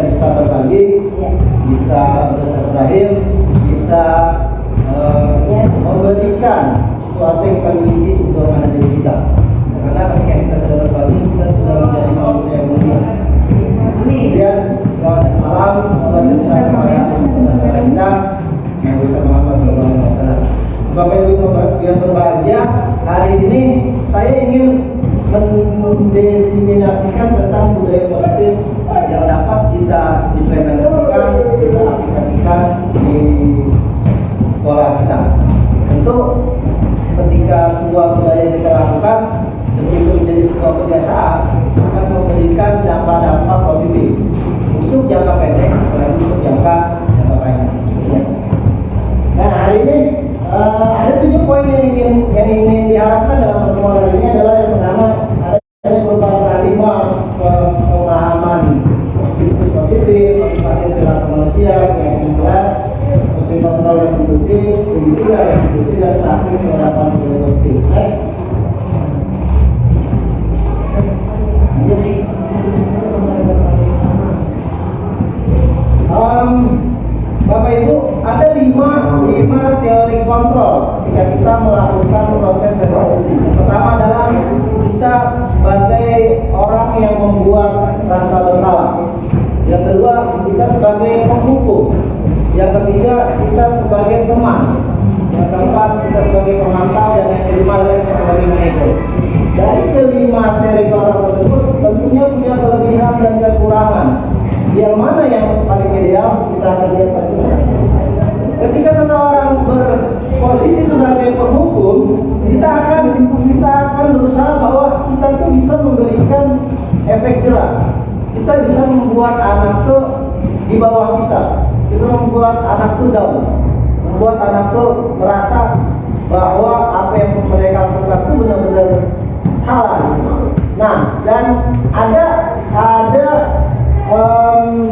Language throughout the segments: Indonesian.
bisa berbagi, bisa bersilaturahim, bisa memberikan sesuatu yang terlebih untuk anak diri kita. Karena ketika kita sudah berbagi, kita sudah menjadi manusia yang mulia. Kemudian salam semoga tercurah kepada masyarakat kita Nabi Muhammad SAW. Bapak Ibu yang berbahagia, hari ini saya ingin mendiseminasikan tentang budaya positif yang dapat kita implementasikan, kita aplikasikan di sekolah kita. Tentu ketika sebuah budaya kita lakukan, begitu menjadi sebuah kebiasaan, akan memberikan dampak-dampak positif untuk jangka pendek, apalagi untuk jangka panjang. Nah, hari ini ada 7 poin yang ingin diharapkan dalam pertemuan hari ini adalah yang pertama, ada perubahan paradigma pemahaman bisnis positif, motivasi perilaku manusia, yang kelas, fungsi kontrol restitusi, segitiga restitusi, dan terakhir penerapan budaya positif. Next. Bapak Ibu, ada 5 teori kontrol ketika kita melakukan proses restitusi. Yang pertama adalah kita sebagai orang yang membuat rasa bersalah. Yang kedua, kita sebagai penghukum. Yang ketiga, kita sebagai teman. Yang keempat, kita sebagai pemantau. Dan yang kelima adalah kita sebagai manajer. Dari kelima teori kontrol tersebut tentunya punya kelebihan dan kekurangan. Yang mana yang paling ideal kita lihat satu. Ketika seseorang berposisi sebagai penghukum, kita akan berusaha bahwa kita tuh bisa memberikan efek jerak. Kita bisa membuat anak tuh di bawah kita. Kita membuat anak tuh down, membuat anak tuh merasa bahwa apa yang mereka lakukan tuh benar-benar salah. Nah, dan ada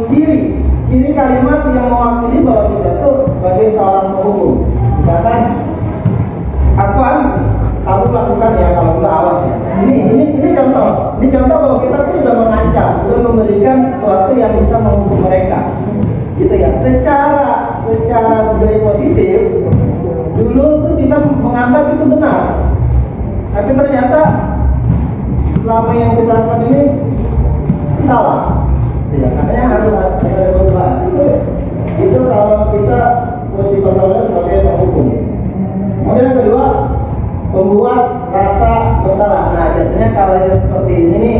ciri kalimat yang mewakili bahwa kita tuh sebagai seorang penghukum. Misalkan, Afwan, kamu lakukan ya, kalau enggak awas ya. Ini contoh. Ini contoh bahwa kita tuh sudah mengancam, sudah memberikan sesuatu yang bisa menghukum mereka. Gitu ya. Secara budaya positif, dulu tuh kita menganggap itu benar. Tapi ternyata selama yang kita lakukan ini salah. Ya, makanya harus ada perubahan. Itu kalau kita posisi kontrolnya sebagai penghukum. Kemudian yang kedua, membuat rasa bersalah. Nah, biasanya kalau yang seperti ini nih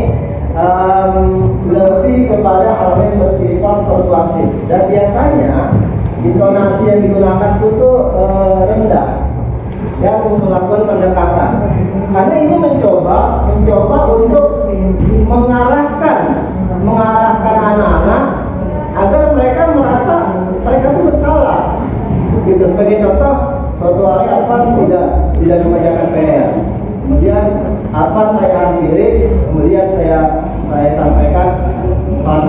lebih kepada hal yang bersifat persuasif. Dan biasanya intonasi yang digunakan itu rendah dan melakukan pendekatan. Karena ini mencoba untuk mengarahkan anak-anak agar mereka merasa mereka itu bersalah. Gitu. Sebagai contoh, suatu hari Afan tidak mengerjakan PR. Kemudian Afan saya hampiri, kemudian saya sampaikan, Afan,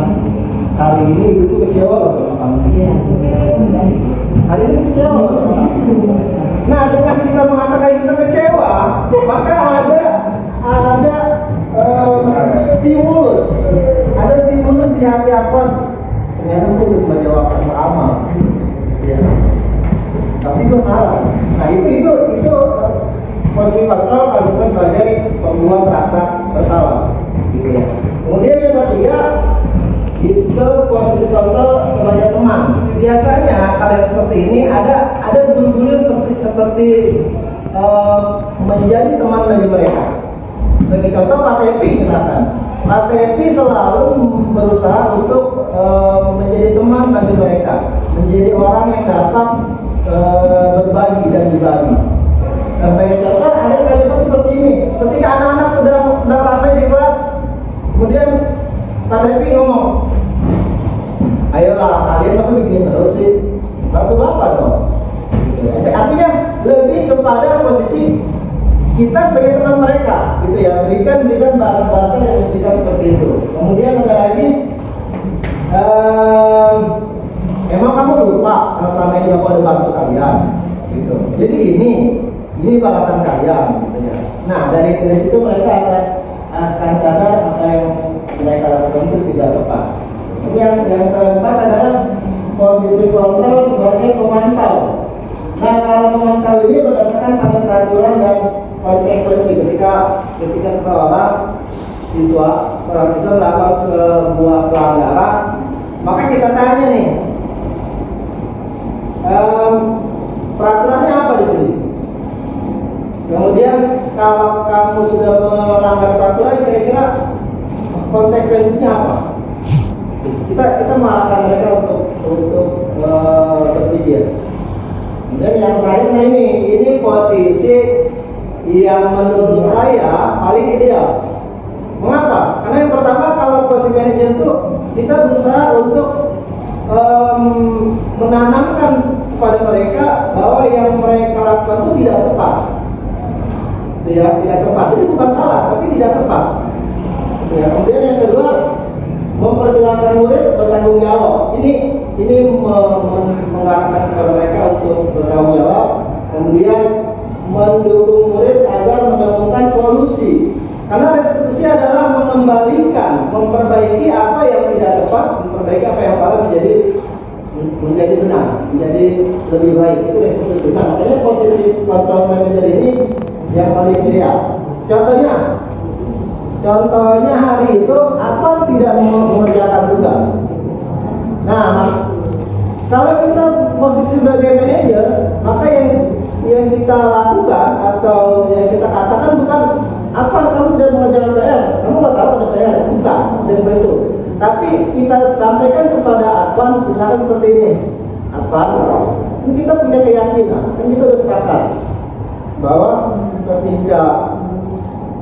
hari ini itu kecewa loh sama kamu. Hari ini kecewa loh sama kamu. Nah, dengan kita mengatakan kita kecewa, maka ada stimulus di hati Afan. Ternyata itu cuma jawaban beramal. Ya. Tapi itu salah. Nah, itu positif kontrol kalau kita sebagai pembuat rasa bersalah. Gitu ya. Kemudian yang ketiga, itu positif kontrol sebagai teman. Biasanya kalau seperti ini ada guru-guru seperti menjadi teman bagi mereka. Bagi contoh Pak Tepi misalkan. Pak Tepi selalu berusaha untuk menjadi teman bagi mereka, menjadi orang yang dapat berbagi dan dibagi. Sebagai contoh ada kalimat seperti ini. Ketika anak-anak sedang ramai di kelas, kemudian Pak Tepi ngomong, ayolah kalian masa begini terus sih, bantu bapak dong. Artinya lebih kepada posisi kita sebagai teman mereka, gitu ya, berikan bahasa-bahasa yang memberikan seperti itu. Kemudian ada lagi, emang kamu lupa kalau selama ini bapak udah bantu kalian, gitu. Jadi ini balasan kalian, gitu ya. Nah, dari situ mereka akan sadar apa yang mereka lakukan itu tidak tepat. Yang keempat adalah posisi kontrol sebagai pemantau. Nah, kalau memantau ini berdasarkan pada peraturan dan konsekuensi ketika seorang siswa melakukan sebuah pelanggaran, maka kita tanya nih, peraturannya apa di sini? Kemudian kalau kamu sudah melanggar peraturan, kira-kira konsekuensinya apa? Kita mengarahkan mereka untuk berpikir. Dan yang terakhir, nah ini posisi yang menurut saya paling ideal. Mengapa? Karena yang pertama, kalau posisi manajer itu kita berusaha untuk menanamkan kepada mereka bahwa yang mereka lakukan itu tidak tepat. Tidak tepat. Jadi bukan salah, tapi tidak tepat. Ya, kemudian yang kedua, mempersilahkan murid bertanggung jawab. Ini mengarahkan kepada mereka untuk bertanggung jawab. Kemudian mendukung murid agar menemukan solusi. Karena restitusi adalah mengembalikan, memperbaiki apa yang tidak tepat, memperbaiki apa yang salah menjadi benar, menjadi lebih baik. Itu restitusi. Nah, makanya posisi control manager ini yang paling ideal. Contohnya hari itu apa tidak mengerjakan tugas. Nah, kalau kita posisi sebagai manajer, maka yang kita lakukan atau yang kita katakan bukan apa kamu tidak mengerjakan PR, kamu nggak tahu ada PR, bukan, dan seperti itu. Tapi kita sampaikan kepada Advan, misalkan seperti ini, Advan, kita punya keyakinan, kan kita sudah sepakat bahwa ketika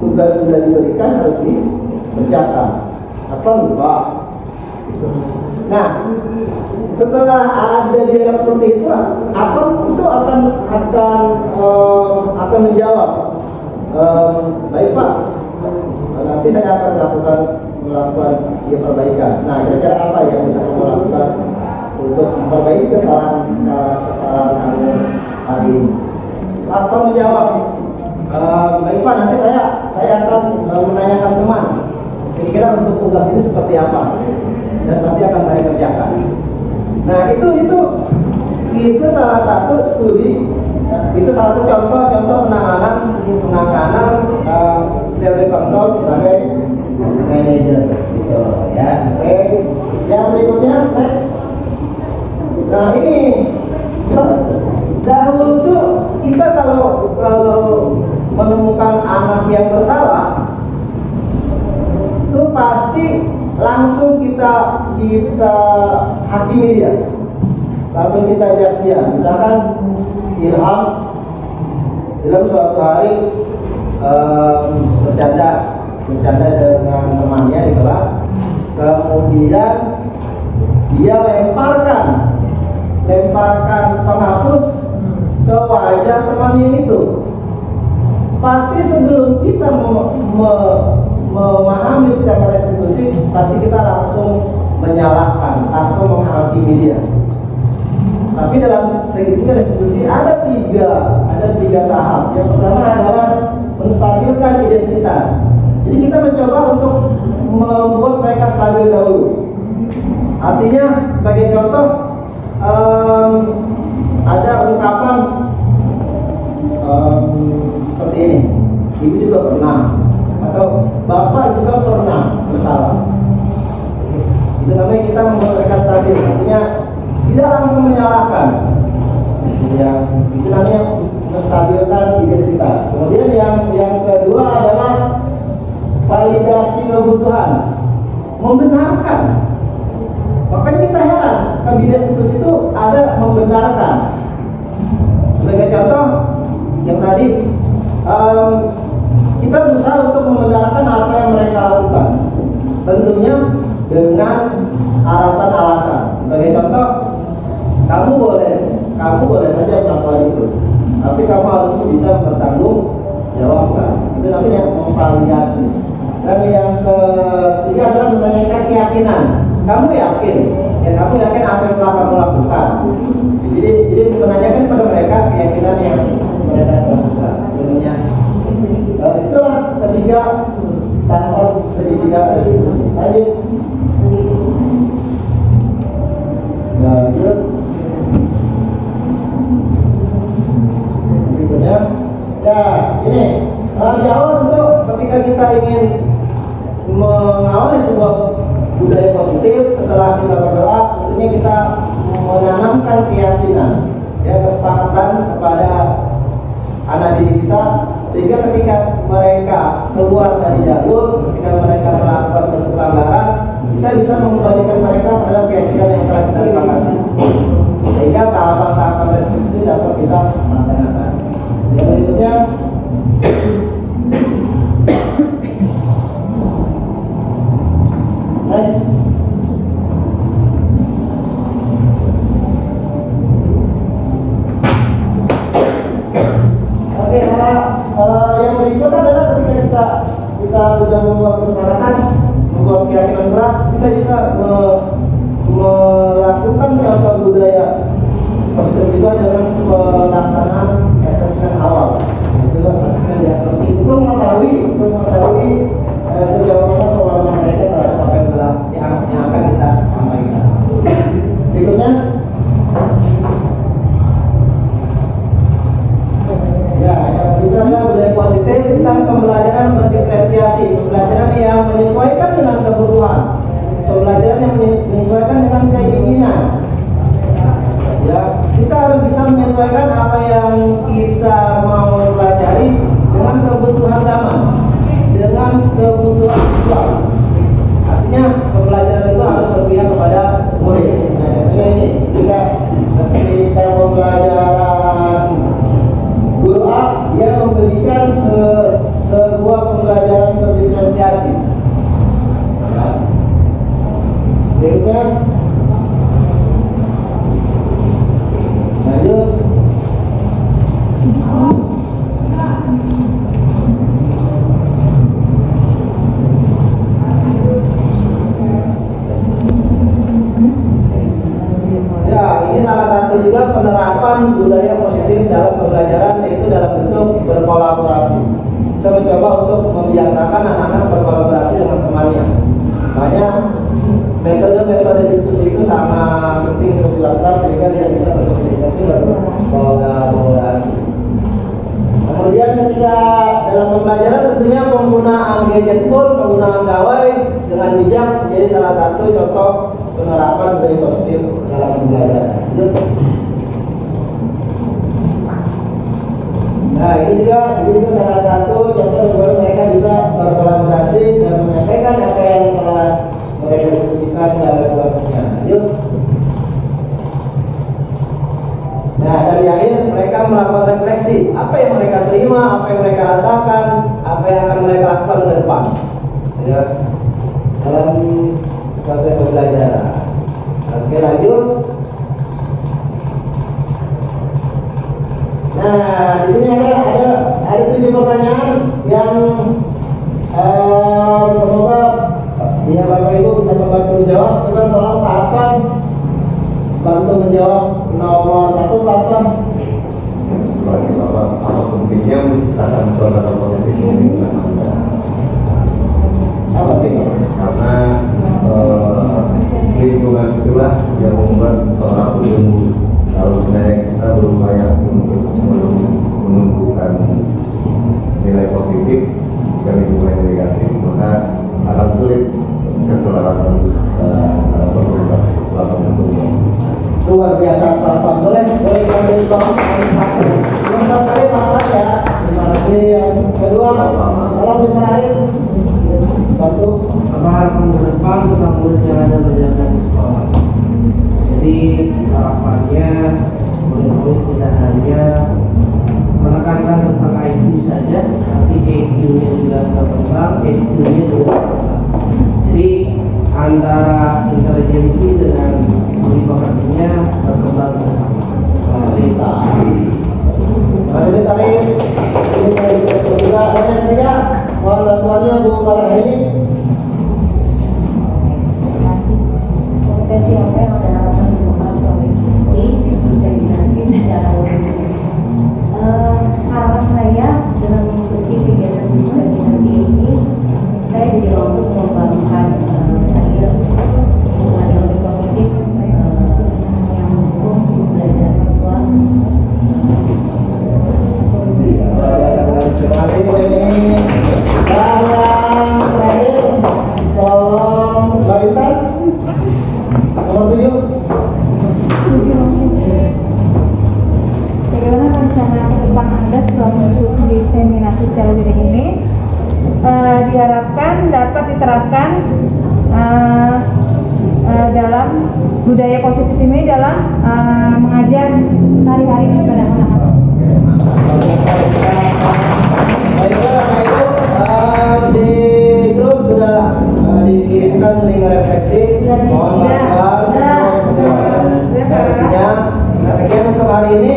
tugas sudah diberikan harus dikerjakan. Advan lupa. Nah, setelah ada dialog seperti itu, Advan itu akan menjawab. Baik Pak, nanti saya akan melakukan perbaikan. Nah, kira-kira apa yang bisa kamu lakukan untuk memperbaiki kesalahan kamu hari ini? Atau menjawab, baik Pak, nanti saya akan menanyakan teman. Kira-kira untuk tugas ini seperti apa, dan nanti akan saya kerjakan. Nah, itu salah satu studi. Itu salah satu contoh penanganan teori kontrol sebagai manajer, gitu ya. Oke, yang berikutnya next. Nah, ini dahulu tuh kita kalau menemukan anak yang bersalah, itu pasti langsung kita hakimi dia, langsung kita judge dia. Misalkan Ilham suatu hari bercanda dengan temannya di kelas, kemudian dia lemparkan penghapus ke wajah temannya itu. Pasti sebelum kita memahami tentang restitusi, pasti kita langsung menyalahkan, langsung menghakimi dia. Tapi dalam segitiga restitusi ada tiga tahap. Yang pertama adalah menstabilkan identitas. Jadi kita mencoba untuk membuat mereka stabil dahulu. Artinya, sebagai contoh, ada ungkapan seperti ini. Ibu juga pernah, atau bapak juga pernah bersalah. Itu namanya kita membuat mereka stabil. Artinya tidak langsung menyalahkan. Ya, itu namanya menstabilkan identitas. Kemudian yang kedua adalah validasi kebutuhan, membenarkan. Makanya kita heran, kan di restitusi itu ada membenarkan. Sebagai contoh, yang tadi kita berusaha untuk membenarkan apa yang mereka lakukan. Tentunya dengan alasan-alasan. Sebagai contoh, kamu boleh saja melakukan itu, tapi kamu harus bisa bertanggung jawabkan. Itu namanya memvalidasi. Dan yang ketiga adalah menanyakan keyakinan. Kamu yakin apa yang telah kamu lakukan. Jadi menanyakan kepada mereka keyakinan yang mereka lakukan. Itulah ketiga tanpa segitiga restitusi. Lanjut. saat kita berdoa, tentunya kita menanamkan keyakinan, ya, kesepakatan kepada anak didik kita, sehingga ketika mereka keluar dari jalur, ketika mereka melakukan suatu pelanggaran, kita bisa mengembalikan mereka terhadap keyakinan yang telah kita sepakati, sehingga tahapan-tahapan restitusi dapat kita laksanakan. Yang berikutnya, next. Oke, yang berikut adalah ketika kita sudah membuat kesepakatan, membuat keyakinan keras, kita bisa melakukan contoh budaya positif juga dengan pelaksanaan asesmen awal. Itu asesmen diagnostik untuk mengetahui sejauh mana pengalaman mereka terhadap apa yang akan kita sampaikan. Berikutnya, ya, yang itu adalah budaya positif tentang pembelajaran berdiferensiasi, pembelajaran yang menyesuaikan dengan kebutuhan, pembelajaran yang menyesuaikan dengan keinginan. Ya, kita harus bisa menyesuaikan apa yang kita mau pelajari dengan kebutuhan zaman, dengan kebutuhan siswa. Artinya pembelajaran itu harus berpihak kepada murid. Nah, contohnya ini, ketika pembelajaran guru A, dia memberikan sebuah pembelajaran berdiferensiasi. Ya. Berikutnya, lanjut. Ya, ini salah satu juga penerapan budaya positif dalam pembelajaran, yaitu dalam bentuk berkolaborasi. Kita mencoba untuk membiasakan anak-anak berkolaborasi dengan temannya. Makanya metode-metode diskusi itu sangat penting untuk dilakukan sehingga dia bisa bersosialisasi dan berkolaborasi. Kemudian ketika dalam pembelajaran tentunya penggunaan gadget pun, penggunaan gawai dengan bijak menjadi salah satu contoh penerapan budaya positif dalam pembelajaran. Nah, ini juga salah satu contoh bagaimana mereka bisa berkolaborasi dan menyampaikan apa yang telah mereka diskusikan dalam kelompoknya. Lanjut. Nah, dari akhir mereka melakukan refleksi, apa yang mereka terima, apa yang mereka rasakan, apa yang akan mereka lakukan ke depan, ya, dalam proses pembelajaran. Oke, lanjut. Nah, di sini ada 7 pertanyaan yang semoga ya Bapak Ibu bisa membantu menjawab. Coba tolong Pak Afan bantu menjawab nomor 1, Pak Afan. Terima kasih Bapak. Apa pentingnya menciptakan suasana positif di lingkungan Anda? Apa penting? Karena lingkungan itulah yang membuat seorang ilmu. Kalau misalnya kita berupaya untuk menumbuhkan nilai positif dan lingkungan yang negatif, maka akan sulit keselarasan pemerintah selama tentunya. Luar biasa Pak Afan. Boleh kami tolong yang pertama Pak ya. Terima kasih. Yang kedua, tolong Mr. Arif bantu. Apa harapan ke depan tentang murid yang ada belajar di sekolah? Jadi harapannya murid-murid tidak hanya menekankan tentang IQ saja, tapi EQ-nya juga berkembang, SQ-nya juga berkembang. Jadi antara intelijensi dengan budi pekertinya berkembang bersama. Terima kasih Mr. Arif. Ini saya juga yang ketiga, mohon bantuannya Bu Farahini. Kompetensi apa yang ada harapan dilakukan selama ini diseminasi secara umum. Harapan saya dengan mengikuti kegiatan diseminasi ini, saya jadi untuk mengembangkan hubungan yang lebih positif yang mendukung belajar siswa. Terima kasih Bu Eni. Dan yang terakhir, tolong Mbak Intan. untuk diseminasi secara daring ini diharapkan dapat diterapkan dalam budaya positif ini dalam mengajar hari-hari kepada anak-anak. Baiklah, Bapak Ibu, di grup sudah dikirimkan link refleksi. Mohon maaf refleksinya. Nah, sekian untuk hari ini.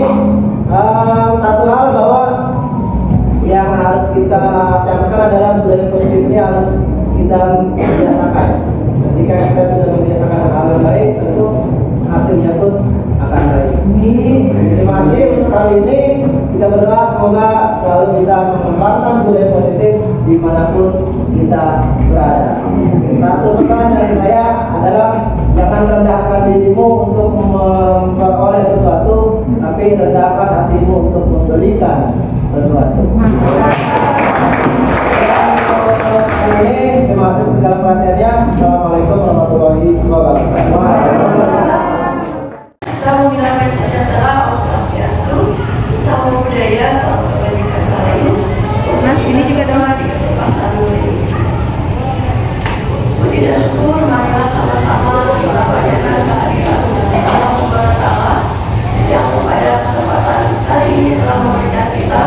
Satu hal bahwa yang harus kita camkan adalah budaya positif ini harus kita biasakan. Ketika kita sudah membiasakan hal yang baik, tentu hasilnya pun akan baik. Terima kasih untuk kali ini. Kita berdoa semoga selalu bisa mengedepankan budaya positif dimanapun kita berada. Satu pesan dari saya adalah jangan rendahkan dirimu untuk memperoleh sesuatu, tapi rendahkan hatimu untuk memberikan sesuatu. Ini terima kasih segala perhatiannya. Assalamualaikum warahmatullahi wabarakatuh. Salam damai sejahtera, Om Swastiastu, Namo Buddhaya, salam kebajikan lain. Mas, ini juga doa di kesempatan ini. Puji dan syukur, marilah sama-sama kita panjatkan kehadiran Allah Subhanahu wa Ta'ala yang pada kesempatan kali ini telah memberikan kita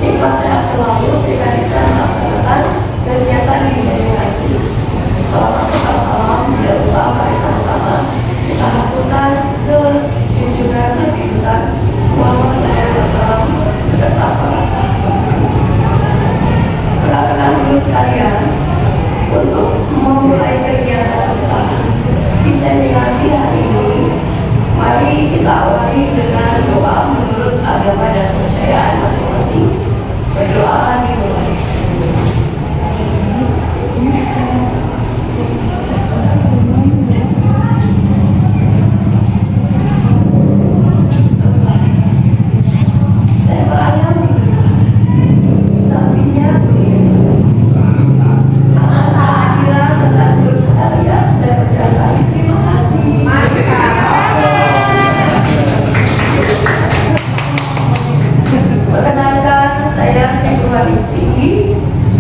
nikmat sehat selalu sehingga bisa melaksanakan kegiatan diseminasi. Selamat salam, tidak lupa mari sama-sama kita lakukan ke junjungan Nabi besar Muhammad SAW beserta para sahabat. Rekan-rekan dulu sekalian, untuk memulai kegiatan kita diseminasi hari ini, mari kita awali dengan doa menurut agama dan kepercayaan masing-masing. Berdoa dimulai.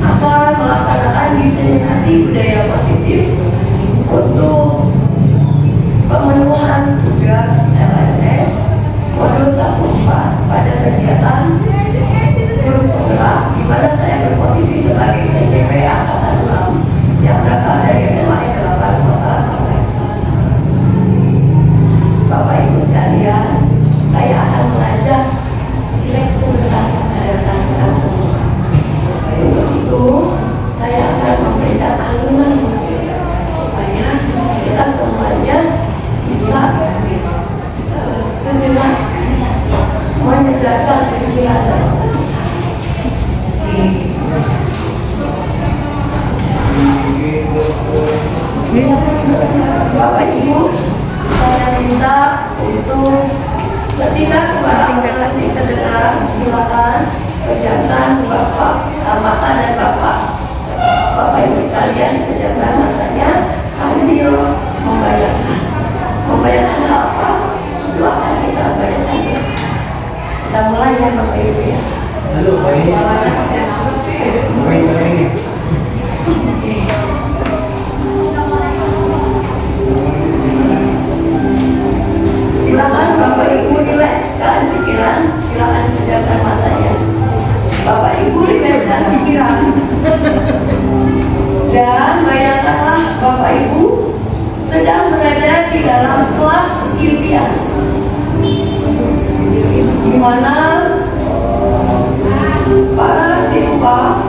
Akan melaksanakan diseminasi budaya positif untuk pemenuhan tugas LMS modul 1/4 pada kegiatan grup penggerak, di mana saya berposisi sebagai CPP Angkatan 6 yang berasal dari SMA Negeri 8 Kota Tangerang Selatan. Bapak Ibu sekalian, saya akan mengajak rileks sebentar kepada rekan-rekan semua. Untuk itu, saya akan memberikan alunan musik supaya kita semuanya bisa sejenak menyegarkan pikiran dan otak kita. Bapak Ibu, saya minta untuk ketika suara musik terdengar, silakan pejamkan mata dan Bapak Ibu sekalian, pejamkan matanya sambil membayangkan hal apa itu akan kita bayangkan bersama. Kita mulai ya Bapak Ibu ya. Halo, baik. Silakan Bapak Ibu rilekskan pikiran, silakan pejamkan matanya. Bapak Ibu rilekskan pikiran. Dan bayangkanlah Bapak Ibu sedang berada di dalam kelas ilmiah, di mana para siswa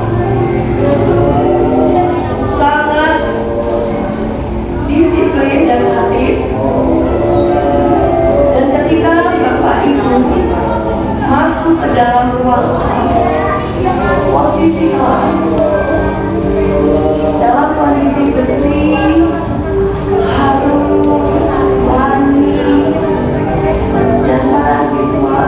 sangat disiplin dan tertib. Dan ketika Bapak Ibu masuk ke dalam ruang kelas, posisi kelas dalam kondisi bersih, harum, wangi, dan para siswa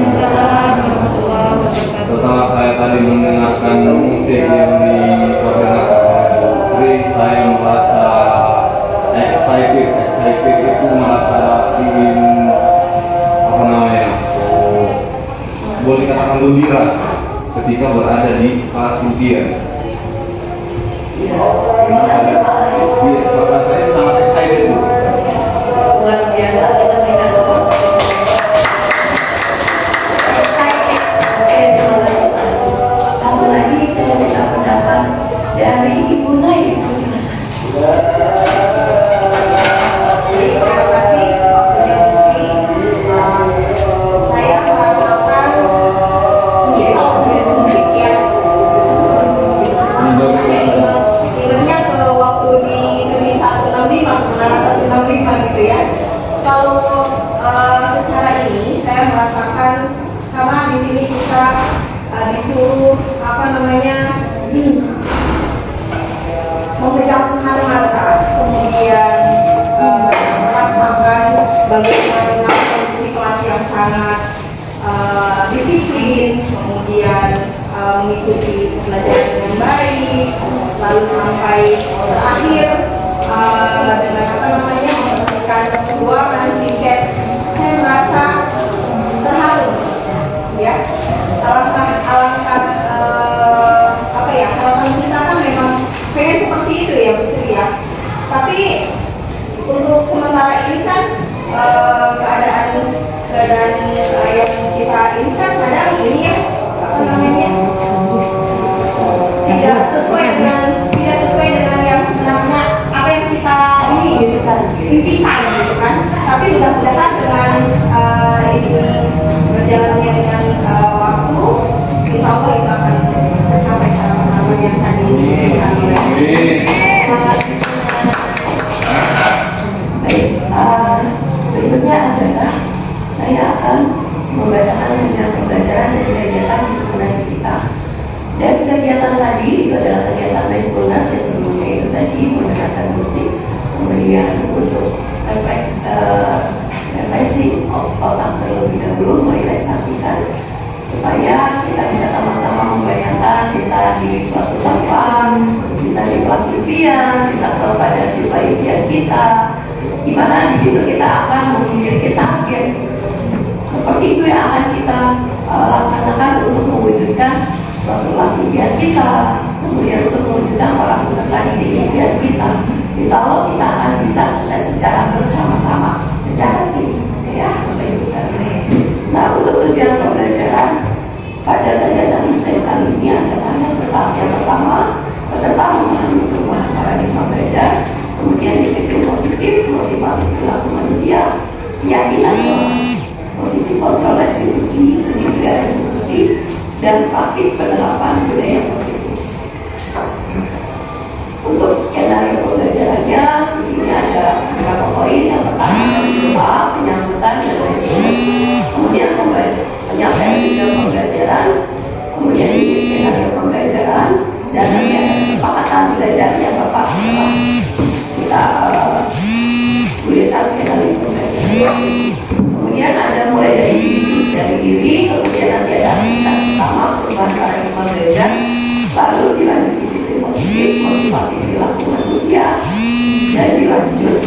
Waalaikumsalam warahmatullahi wabarakatuh. Setelah saya tadi mendengarkan musik yang dikoordinasikan oleh Bu Sri, saya merasa excited itu merasa ingin apa namanya, boleh katakan gembira ketika berada di kelas ujian. Iya, terima kasih Pak. Iya, karena saya sangat excited Bu. Luar biasa kita berikan kelas. Excited. Oke, terima kasih Pak. Satu lagi saya minta pendapat dari Ibu Nay, itu silakan. Terima kasih waktunya Bu Sri. Saya merasakan ini kalau dengar musik ya, ingatnya ke waktu di Negeri 165, Menara 165 gitu ya. Kalau secara ini saya merasakan karena di sini kita disuruh apa namanya memejamkan mata, kemudian merasakan bagaimana kondisi kelas yang sangat disiplin, kemudian mengikuti pelajaran dengan baik, lalu sampai terakhir dengan apa namanya membersihkan keuangan tiket. Saya merasa terharu, ya. Alangkah apa ya, harapan kita kan memang pengen seperti itu ya Bu Sri ya. Tapi untuk sementara ini kan keadaan yang kita ini kan kadang ini ya apa namanya tidak sesuai dengan yang sebenarnya apa yang kita ini gitu kan impikan gitu kan. Tapi mudah-mudahan dengan ini berjalannya dengan waktu, insya Allah itu akan tercapai harapan yang tadi diberikan oleh Baik, berikutnya adalah saya akan membacakan tujuan pembelajaran dari kegiatan disiplinasi kita. Dari kegiatan tadi itu adalah kegiatan mindfulness yang sebelumnya itu tadi mendengarkan musik, kemudian untuk refreshing otak terlebih dahulu, merelaksasikan supaya kita bisa sama-sama membayangkan bisa di suatu tempat, bisa di kelas impian, bisa kepada siswa impian kita, di mana di situ kita akan memiliki target. Seperti itu yang akan kita laksanakan untuk mewujudkan suatu kelas impian kita, kemudian untuk mewujudkan orang peserta didik impian kita. Insya Allah kita akan bisa sukses secara bersama-sama, secara tim, ya, Bapak Ibu sekalian. Nah, untuk tujuan pembelajaran pada kegiatan STEM kali ini adalah yang pertama, peserta memahami perubahan paradigma belajar, kemudian disiplin positif, motivasi perilaku manusia, keyakinan bahwa posisi kontrol restitusi, seni tidak restitusi, dan praktik penerapan budaya positif. Untuk skenario pembelajarannya, di sini ada beberapa poin. Yang pertama dari doa, penyambutan dan lain-lain. Kemudian penyampaian tujuan pembelajaran, kemudian ini skenario pembelajaran, dan nanti ada kesepakatan belajar yang Bapak kita gulirkan skenario pembelajaran. Kemudian ada mulai dari diri, kemudian nanti ada aktivitas pertama perubahan paradigma belajar, lalu dilanjut disiplin positif, motivasi perilaku manusia, dan dilanjut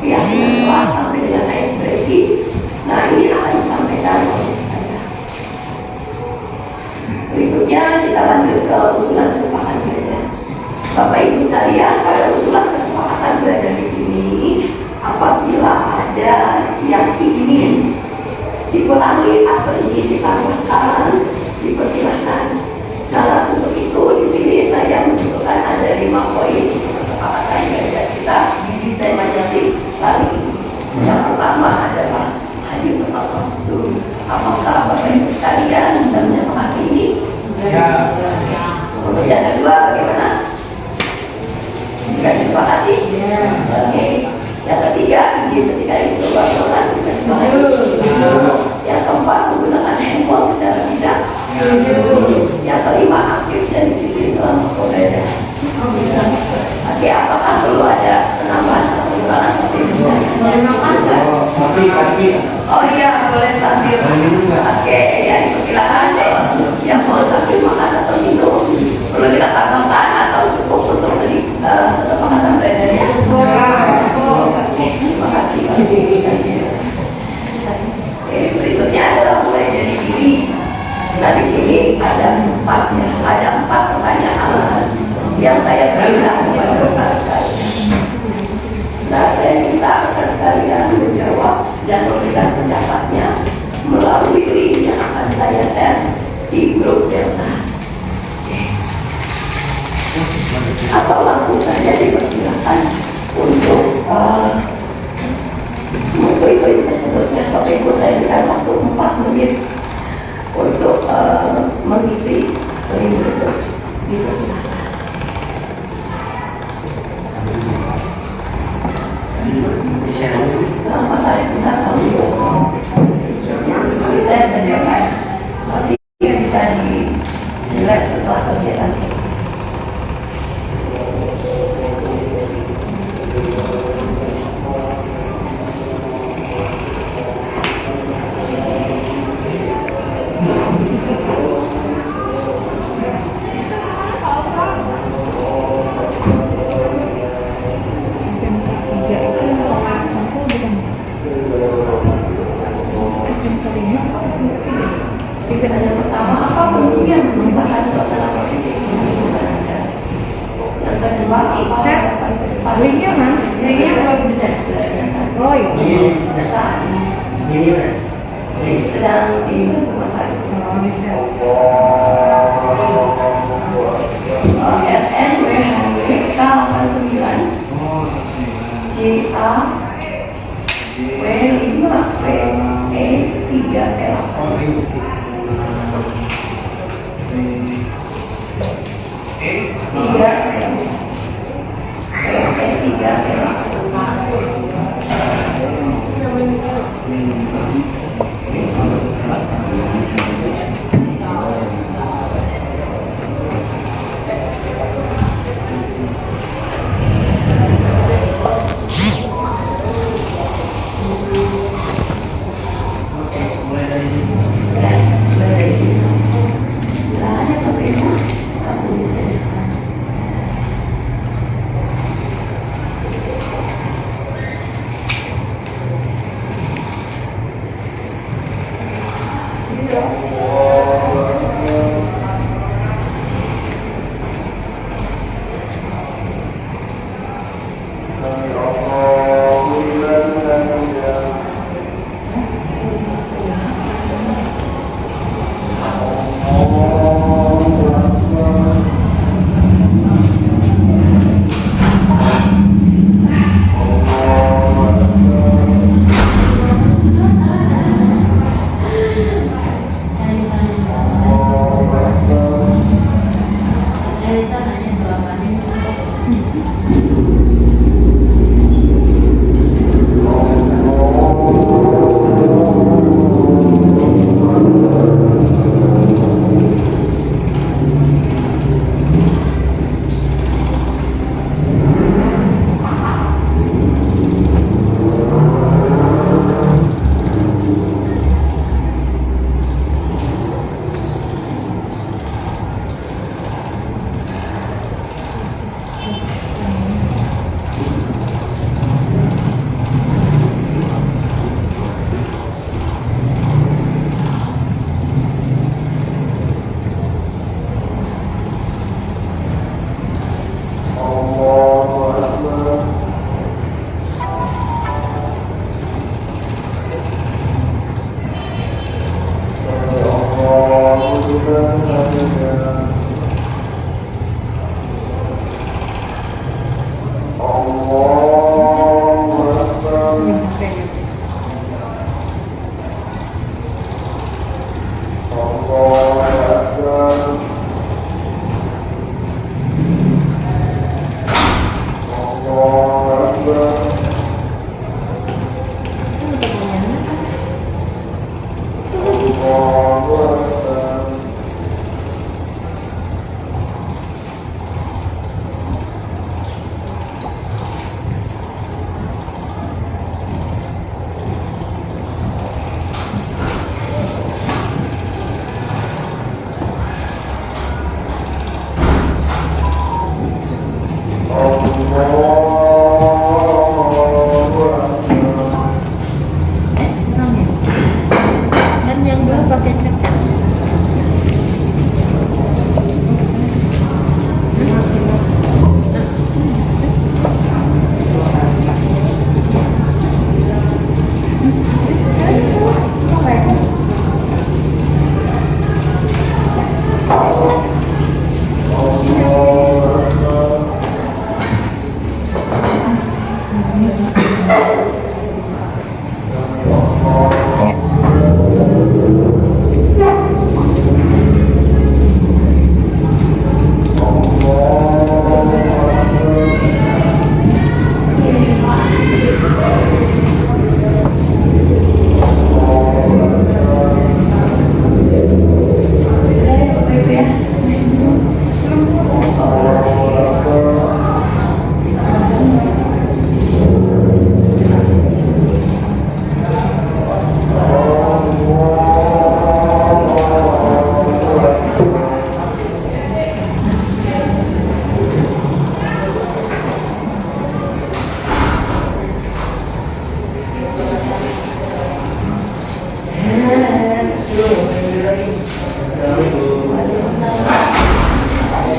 keyakinan kelas sampai dengan ice breaking. Nah, ini akan disampaikan oleh saya. Berikutnya kita lanjut ke usulan kesepakatan belajar. Bapak Ibu sekalian, pada usulan kesepakatan belajar di sini, apabila ada yang ingin dikurangi atau ingin ditambahkan, dipersilahkan. Nah, untuk itu di sini saya menunjukkan ada 5 poin kesepakatan belajar kita di desain Majasi kali ini. Yang pertama adalah hadir tepat waktu. Apakah Bapak Ibu sekalian bisa menyepakati ini? Ya. Untuk yang kedua bagaimana? Bisa disepakati? Ya. Oke. Yang ketiga, izin ketika itu wartawan bisa disepakati. Yang keempat, menggunakan handphone secara bijak. Yang kelima, aktif dan disiplin selama pembelajaran. Oke, apakah perlu ada penambahan atau pengurangan seperti itu? Oh iya, boleh sambil. Oke, ya. Nah di sini ada empat pertanyaan yang saya berikan kepada rekan sekalian. Nah saya minta rekan sekalian menjawab dan memberikan pendapatnya melalui link yang akan saya share di grup Delta. Atau langsung saja dipersilakan untuk mengikuti tersebut ya. Bapak Ibu, saya berikan waktu 4 menit untuk mengisi link itu. Dipersilakan. Mas Arief bisa tahu saya mendengar nanti bisa dilihat setelah kegiatan sesi. Pertanyaan pertama, apa bentuk yang menciptakan suasana positif di lingkungan Anda? Yang kedua, apa harapan ke depan? Linknya kalau bisa. Oh iya. Saat sedang dibantu Mas Arief. RNWHW K89 JA W5 VE3L.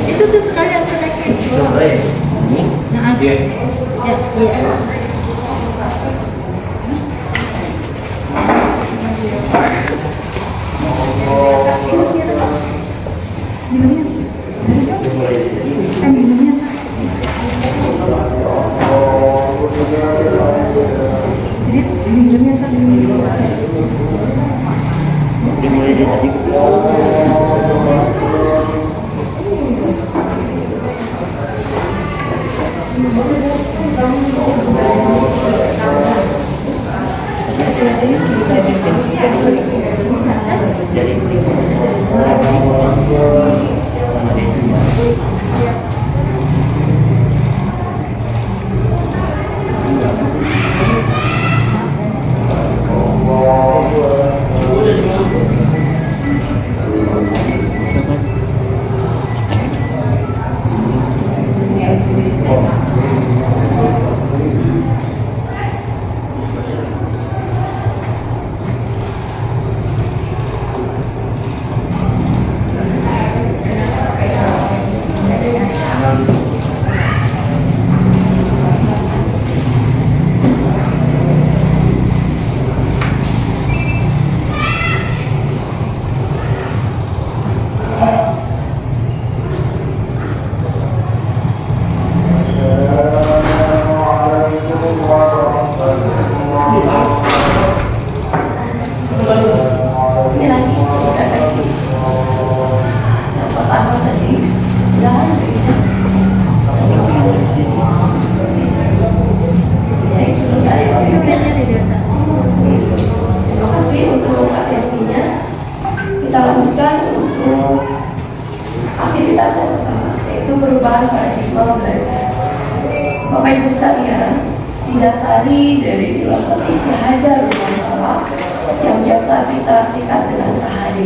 Itu tuh sekalian kenaikan. Nah, Iya. ya, iya. Ini lagi udah kasih. Yang pertama tadi udah ya itu selesai. Terima kasih untuk atensinya. Kita lanjutkan untuk aktivitas yang pertama, yaitu perubahan paradigma belajar. Bapak Ibu sekalian, didasari dari filosofi Ki Hajar Dewantara yang biasa kita singkat dengan KHD.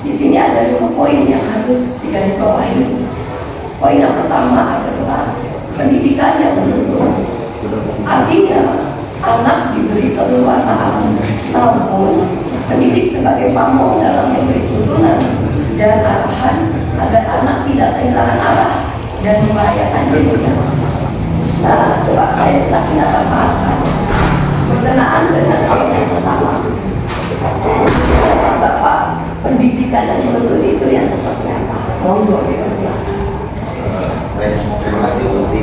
Di sini ada 5 poin yang harus digarisbawahi. Poin yang pertama adalah pendidikan yang menuntun. Artinya, anak diberi keleluasaan, namun pendidik sebagai pamong dalam memberi tuntunan dan arahan agar anak tidak kehilangan arah dan membahayakan dirinya. Nah, coba saya minta pendapat berkenaan dengan poin yang pertama. Bapak, pendidikan yang menuntun itu yang seperti apa? Monggo, dipersilakan. Baik, terima kasih Gusti.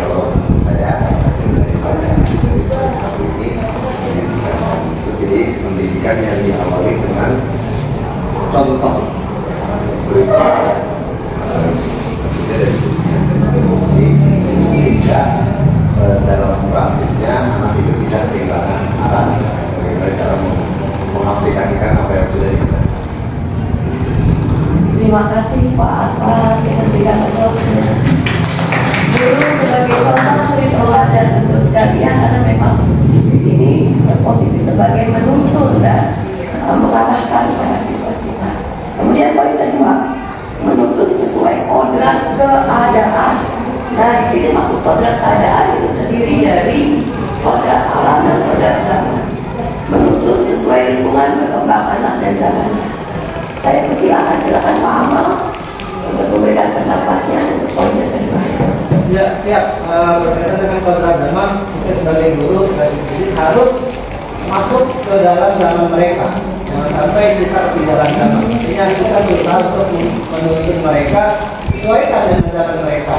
Kalau saya daripada satu ini, jadi pendidikan yang diawali dengan contoh sehingga dalam praktiknya anak itu tidak kehilangan arah bagaimana cara mengaplikasikan apa yang sudah dilakukan. Terima kasih Pak Arfan yang memberikan contohnya. Guru sebagai contoh suri teladan untuk sekalian karena memang di sini berposisi sebagai menuntun dan mengarahkan para siswa kita. Kemudian poin kedua, menuntut sesuai kodrat keadaan. Nah, di sini maksud kodrat keadaan itu terdiri dari kodrat alam dan kodrat zaman. Menuntut sesuai lingkungan berkembang anak dan zamannya. Saya silakan Pak Amal untuk memberikan pendapatnya untuk poin yang kedua. Ya, siap. Berkaitan dengan kodrat zaman, kita sebagai guru dan pendidik harus masuk ke dalam zaman mereka. Jangan sampai kita ketinggalan zaman. Artinya kita berusaha untuk menuntun mereka sesuaikan dengan zaman mereka.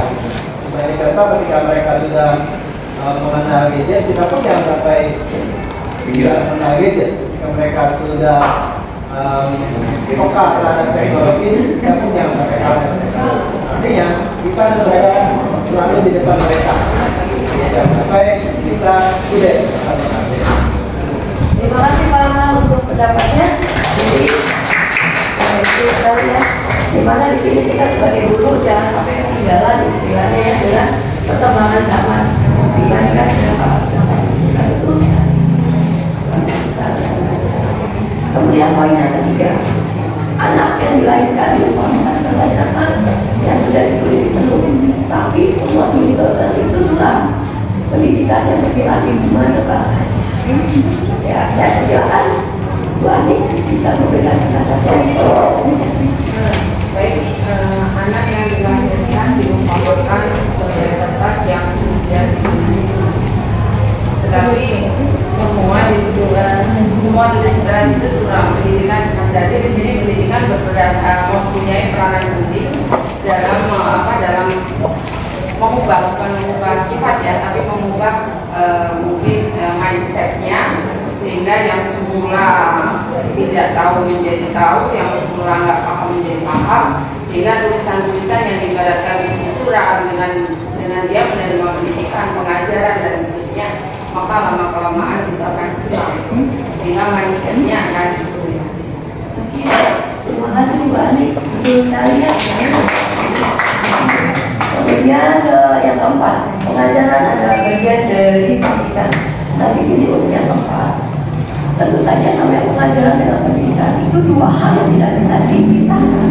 Sebagai contoh, ketika mereka sudah mengenal gadget, kita pun jangan sampai tidak mengenal gadget. Ketika mereka sudah peka terhadap teknologi, kita pun jangan sampai kalah dengan teknologi. Artinya kita harus berada selalu di depan mereka. Ya, jangan sampai kita tidak. Terima kasih Pak Amal untuk pendapatnya. Jadi, itu sekalian. Dimana di sini kita sebagai guru jangan sampai ketinggalan istilahnya ya dengan perkembangan zaman dibandingkan dengan para peserta. Betul sekali. Kemudian poin yang ketiga, anak yang dilahirkan di rumah selain atas yang sudah ditulis itu, tapi semua tulis dosen itu suram. Pendidikan yang berarti gimana Pak? Ya, saya silakan Bu Ani bisa memberikan pendapatnya. mempunyai peranan penting dalam dalam mengubah, bukan mengubah sifat ya, tapi mengubah mungkin mindsetnya, sehingga yang semula tidak tahu menjadi tahu, yang semula nggak paham menjadi paham, sehingga tulisan-tulisan yang diibaratkan di surat dengan dia menerima pendidikan, pengajaran dan seterusnya, maka lama-kelamaan itu akan hilang, sehingga mindsetnya akan berubah. Terima kasih Bu Ani, betul sekali ya. Kemudian yang keempat, pengajaran adalah bagian dari pendidikan. Nah di sini untuk yang keempat, tentu saja namanya pengajaran dengan pendidikan itu dua hal yang tidak bisa dipisahkan,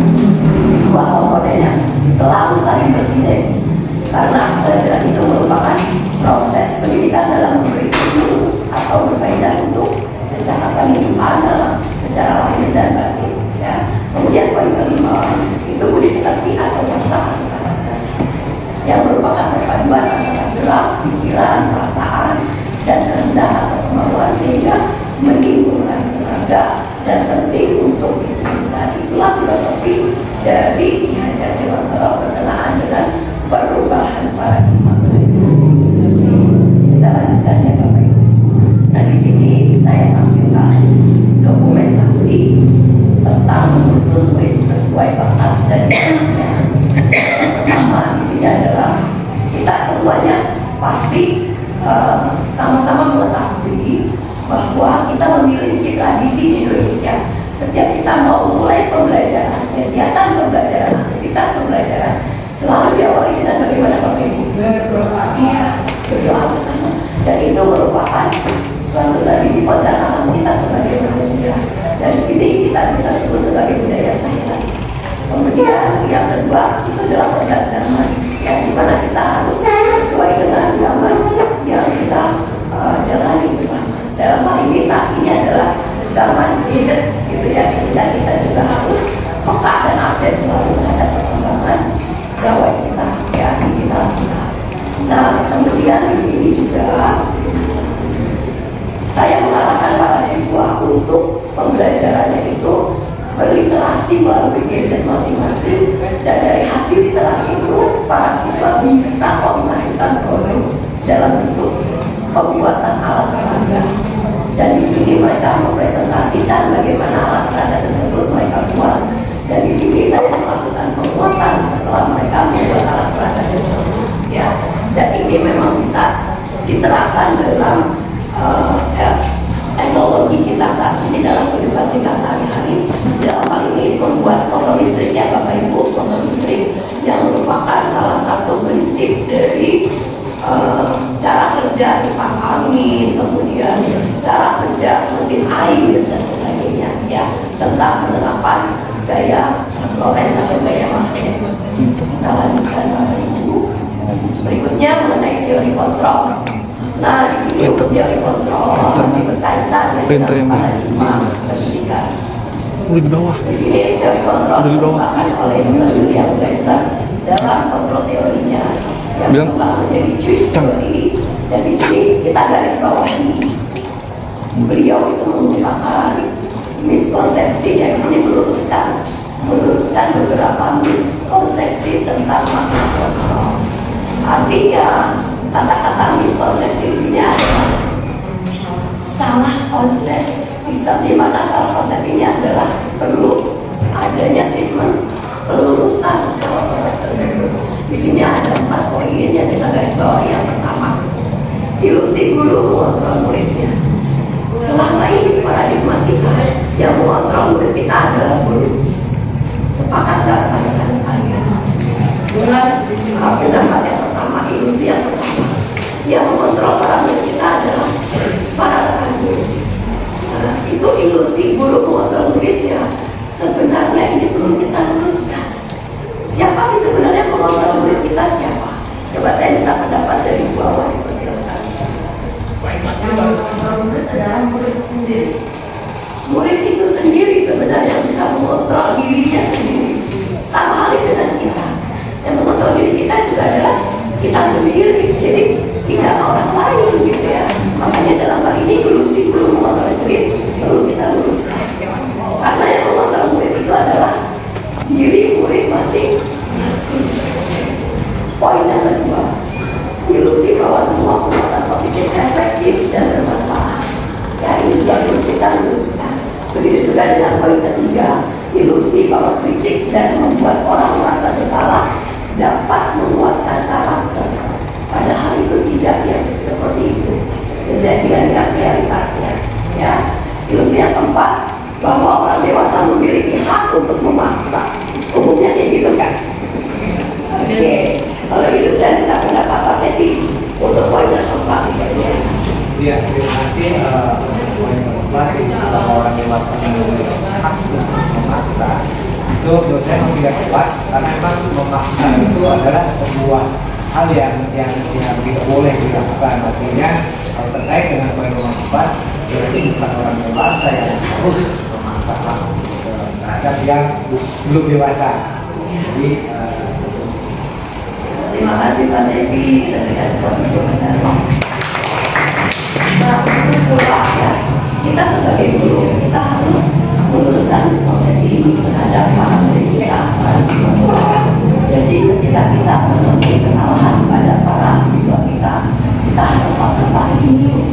dua komponen yang selalu saling bersinergi. Karena pengajaran itu merupakan proses pendidikan dalam memberi ilmu atau berfaedah untuk pencakapan kehidupan dalam secara lahir dan batin. Ya. Kemudian poin kelima itu budi pekerti atau perasaan yang merupakan perpaduan antara gerak, pikiran, perasaan, dan kehendak atau kemauan sehingga menimbulkan tenaga dan penting untuk hidup. Itulah filosofi dari Ki Hajar Dewantara berkenaan dengan perubahan paradigma belajar. Kita lanjutkan ya Bapak Ibu. Nah di sini saya tampilkan dokumentasi tentang menuntun murid sesuai bakat dan minatnya. Pertama di sini adalah kita semuanya pasti sama-sama mengetahui bahwa kita memiliki tradisi di Indonesia. Setiap kita mau mulai pembelajaran, kegiatan pembelajaran, aktivitas pembelajaran, selalu diawali dengan bagaimana Bapak Ibu? Berdoa. Iya, berdoa bersama. Dan itu merupakan suatu tradisi kodrat alam kita sebagai manusia. Dan di sini kita bisa sebut sebagai budaya silent. Kemudian yang kedua itu adalah kodrat zaman, yang dimana kita harus sesuai dengan zaman yang kita jalani bersama. Dalam hal ini saat ini adalah zaman gadget, gitu ya, sehingga kita juga harus peka dan update selalu terhadap perkembangan gawai kita, ya, digital kita. Nah, kemudian di sini juga saya mengarahkan para siswa untuk pembelajarannya itu berliterasi melalui gadget masing-masing, dan dari hasil literasi itu para siswa bisa kombinasikan produk dalam bentuk pembuatan alat peraga. Dan di sini mereka mempresentasikan bagaimana alat peraga tersebut mereka buat. Dan di sini saya melakukan penguatan setelah mereka membuat alat peraga tersebut. Ya, dan ini memang bisa diterapkan dalam teknologi kita saat ini dalam kehidupan kita sehari-hari. Dalam hal ini membuat motor listrik ya Bapak Ibu, motor listrik yang merupakan salah satu prinsip dari cara kerja kipas angin, kemudian cara kerja mesin air dan sebagainya, ya, tentang penerapan gaya Lorentz atau gaya magnet. Kita lanjutkan Bapak Ibu. Berikutnya mengenai teori kontrol. Nah, di sini untuk teori kontrol masih berkaitan dengan paradigma pendidikan. Di bawah. Di sini teori kontrol dikembangkan oleh William Glasser dalam kontrol teorinya yang berkembang menjadi choice theory. Dan di sini kita garis bawahi beliau itu mengungkapkan miskonsepsi yang di sini meluruskan beberapa miskonsepsi tentang masalah kontrol. Artinya kata-kata miskonsepsi di sini adalah salah konsep. Di mana salah konsep ini adalah perlu adanya treatment, pelurusan salah konsep tersebut. Di sini ada 4 poin yang kita garis bawahi. Yang pertama, ilusi guru mengontrol muridnya. Selama ini paradigma kita yang mengontrol murid kita adalah guru. Sepakat nggak rekan-rekan sekalian? Benar. Pendapat yang pertama, ilusi yang pertama, yang mengontrol para murid kita adalah para rekan guru. Nah, itu ilusi guru mengontrol muridnya. Sebenarnya ini perlu kita luruskan. Siapa sih sebenarnya mengontrol murid kita, siapa? Coba saya minta pendapat dari Bu Awan, persilakan. Yang mengontrol murid adalah murid itu sendiri. Murid itu sendiri sebenarnya bisa mengontrol dirinya sendiri. Sama halnya dengan kita. Yang mengontrol diri kita juga adalah kita sendiri. Jadi tidak orang lain gitu ya. Makanya dalam hal ini ilusi guru mengontrol murid perlu kita luruskan. Karena yang mengontrol murid itu adalah bukti bahwa kritik dan membuat orang merasa bersalah dapat menguatkan karakter. Padahal itu tidak yang seperti itu kejadian yang realitasnya. Ya, ilusi yang keempat, bahwa orang dewasa memiliki hak untuk memaksa. Umumnya kayak gitu kan? Oke, kalau itu saya minta pendapat Pak Teddy untuk poin yang keempat. Iya, terima kasih. Poin keempat itu bahwa orang dewasa memiliki hak untuk memaksa. Itu menurut saya memang tidak tepat karena memang memaksa itu adalah sebuah hal yang tidak boleh dilakukan. Artinya kalau terkait dengan poin nomor 4, berarti bukan orang dewasa yang harus memaksa terhadap yang belum dewasa. Jadi terima kasih Pak Devi terkait prosedur sekali. Nah, untuk pula ya, kita sebagai guru kita harus meluruskan proses ini terhadap para murid kita, para siswa kita. Jadi ketika kita menemui kesalahan pada para siswa kita harus observasi dulu.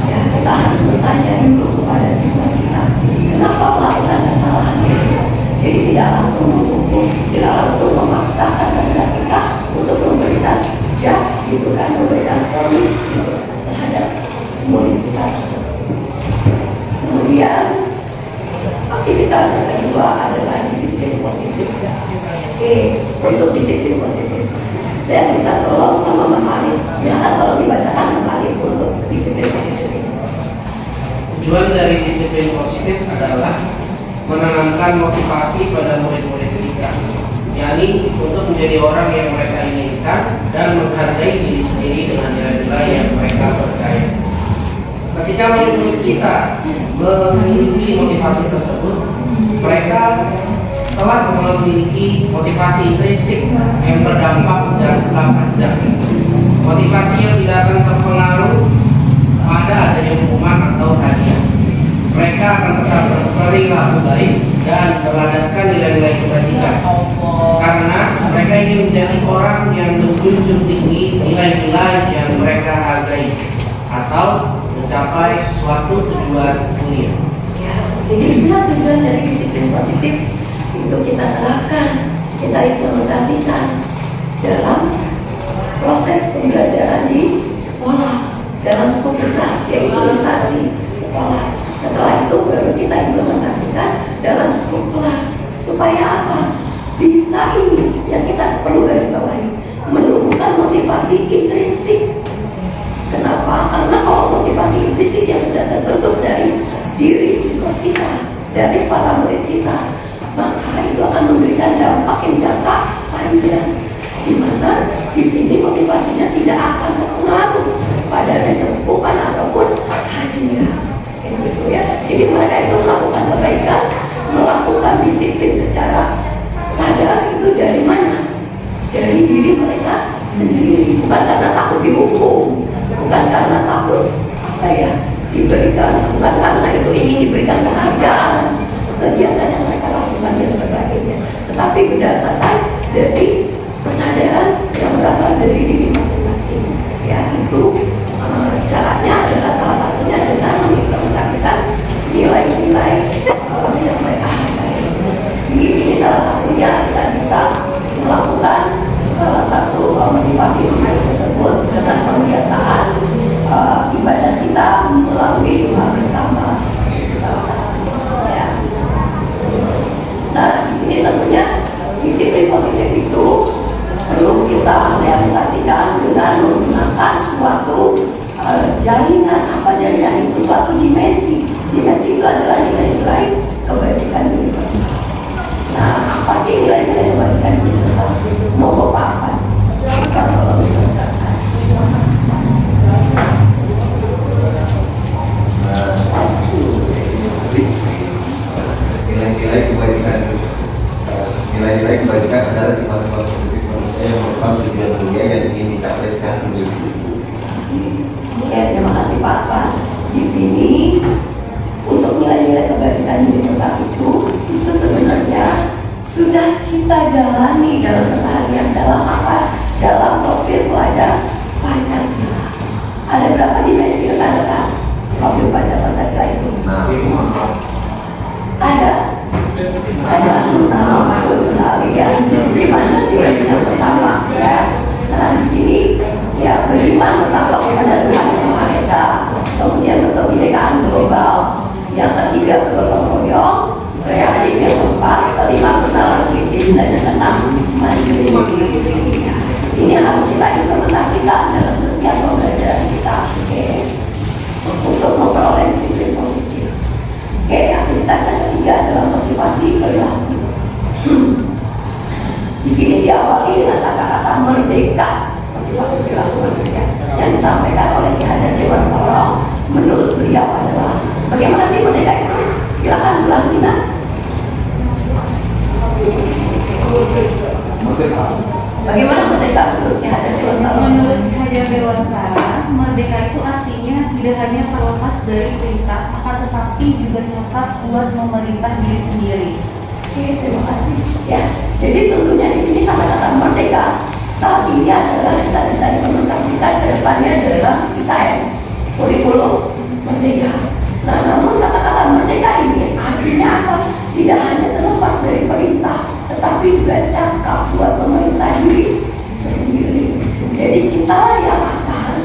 Ya, kita harus bertanya dulu kepada siswa kita, kenapa melakukan kesalahan itu. Jadi tidak langsung menghukum, tidak langsung memaksakan kehendak kita untuk memberikan judge gitu kan, memberikan vonis gitu terhadap murid kita tersebut. Kemudian aktivitas yang kedua adalah disiplin positif. Oke, untuk disiplin positif, saya minta tolong sama Mas Alif, silakan tolong dibacakan Mas Alif untuk disiplin positif. Tujuan dari disiplin positif adalah menanamkan motivasi pada murid-murid kita, yakni untuk menjadi orang yang mereka inginkan dan menghargai diri sendiri dengan nilai-nilai yang mereka percaya. Ketika murid-murid kita memiliki motivasi tersebut, mereka telah memiliki motivasi intrinsik yang berdampak jangka panjang. Motivasi yang tidak akan terpengaruh pada adanya hukuman atau hadiah. Mereka akan tetap berperilaku baik dan berlandaskan nilai-nilai kebajikan, karena mereka ingin menjadi orang yang menjunjung tinggi nilai-nilai yang mereka hargai atau mencapai suatu tujuan mulia. Ya, jadi inilah tujuan dari disiplin positif itu kita terapkan, kita implementasikan dalam proses pembelajaran di sekolah dalam skop besar, yaitu instansi sekolah. Setelah itu baru kita implementasikan dalam skop kelas. Supaya apa? Bisa ini yang kita perlu garis bawahi, menumbuhkan motivasi intrinsik. Kenapa? Karena kalau motivasi intrinsik yang sudah terbentuk dari diri siswa kita, dari para murid kita, maka itu akan memberikan dampak yang jangka panjang. Di mana di sini motivasinya tidak akan terpengaruh pada adanya hukuman ataupun hadiah. Gitu ya. Jadi mereka itu melakukan kebaikan, melakukan disiplin secara sadar itu dari mana? Dari diri mereka sendiri, bukan karena takut dihukum, bukan karena takut apa ya diberikan, bukan karena itu ingin diberikan penghargaan kegiatan yang mereka lakukan dan sebagainya, tetapi berdasarkan dari kesadaran yang berasal dari diri masing-masing. Ya, itu caranya adalah salah satunya dengan mengimplementasikan nilai-nilai yang mereka hargai. Di sini salah satunya kita bisa melakukan salah satu motivasi tersebut dengan pembiasaan ibadah kita melalui doa bersama, salah satunya. Ya. Nah, di sini tentunya disiplin positif itu perlu kita realisasikan dengan menggunakan suatu jaringan. Apa jaringan itu? Suatu dimensi. Dimensi itu adalah nilai-nilai kebajikan universal. Nah, apa sih nilai-nilai kebajikan universal? Monggo Pak Afan, bisa tolong dibacakan. Nilai-nilai kebajikan adalah sifat-sifat positif manusia yang merupakan tujuan mulia yang ingin dicapai secara individu. Ya, terima kasih Pak Afan. Di sini untuk nilai-nilai kebajikan universal itu sebenarnya sudah kita jalani dalam keseharian, dalam apa? Dalam profil pelajar Pancasila. Ada berapa dimensi rekan-rekan profil pelajar Pancasila itu? Nah, Ada ada nama sekalian di mana di yang pertama ya. Nah di sini ya beriman tetaplah kepada Tuhan Yang Maha Esa, kemudian untuk kebinekaan global, yang ketiga bergotong royong, kreatif yang keempat, kelima kenalan kritis, dan yang keenam mandiri. Ini harus kita implementasikan dalam setiap pembelajaran kita, oke? Untuk memperoleh disiplin positif. Oke, aktivitas yang ketiga adalah motivasi perilaku. Di sini diawali dengan kata-kata merdeka, motivasi perilaku manusia yang disampaikan oleh Ki Hajar Dewantara. Menurut beliau adalah bagaimana sih merdeka itu? Silakan ulang, Nina. Bagaimana merdeka menurut Ki Hajar Dewantara? Menurut Ki Hajar Dewantara, merdeka itu artinya tidak hanya terlepas dari perintah, akan tetapi juga cocok buat memerintah diri sendiri. Oke, terima kasih. Ya, jadi tentunya di sini kata-kata merdeka saat ini adalah kita bisa implementasikan ke depannya adalah IKM, kurikulum merdeka. Nah, namun kata-kata merdeka ini artinya apa? Tidak hanya terlepas dari perintah, tetapi juga cakap buat pemerintah diri sendiri. Jadi kita yang akan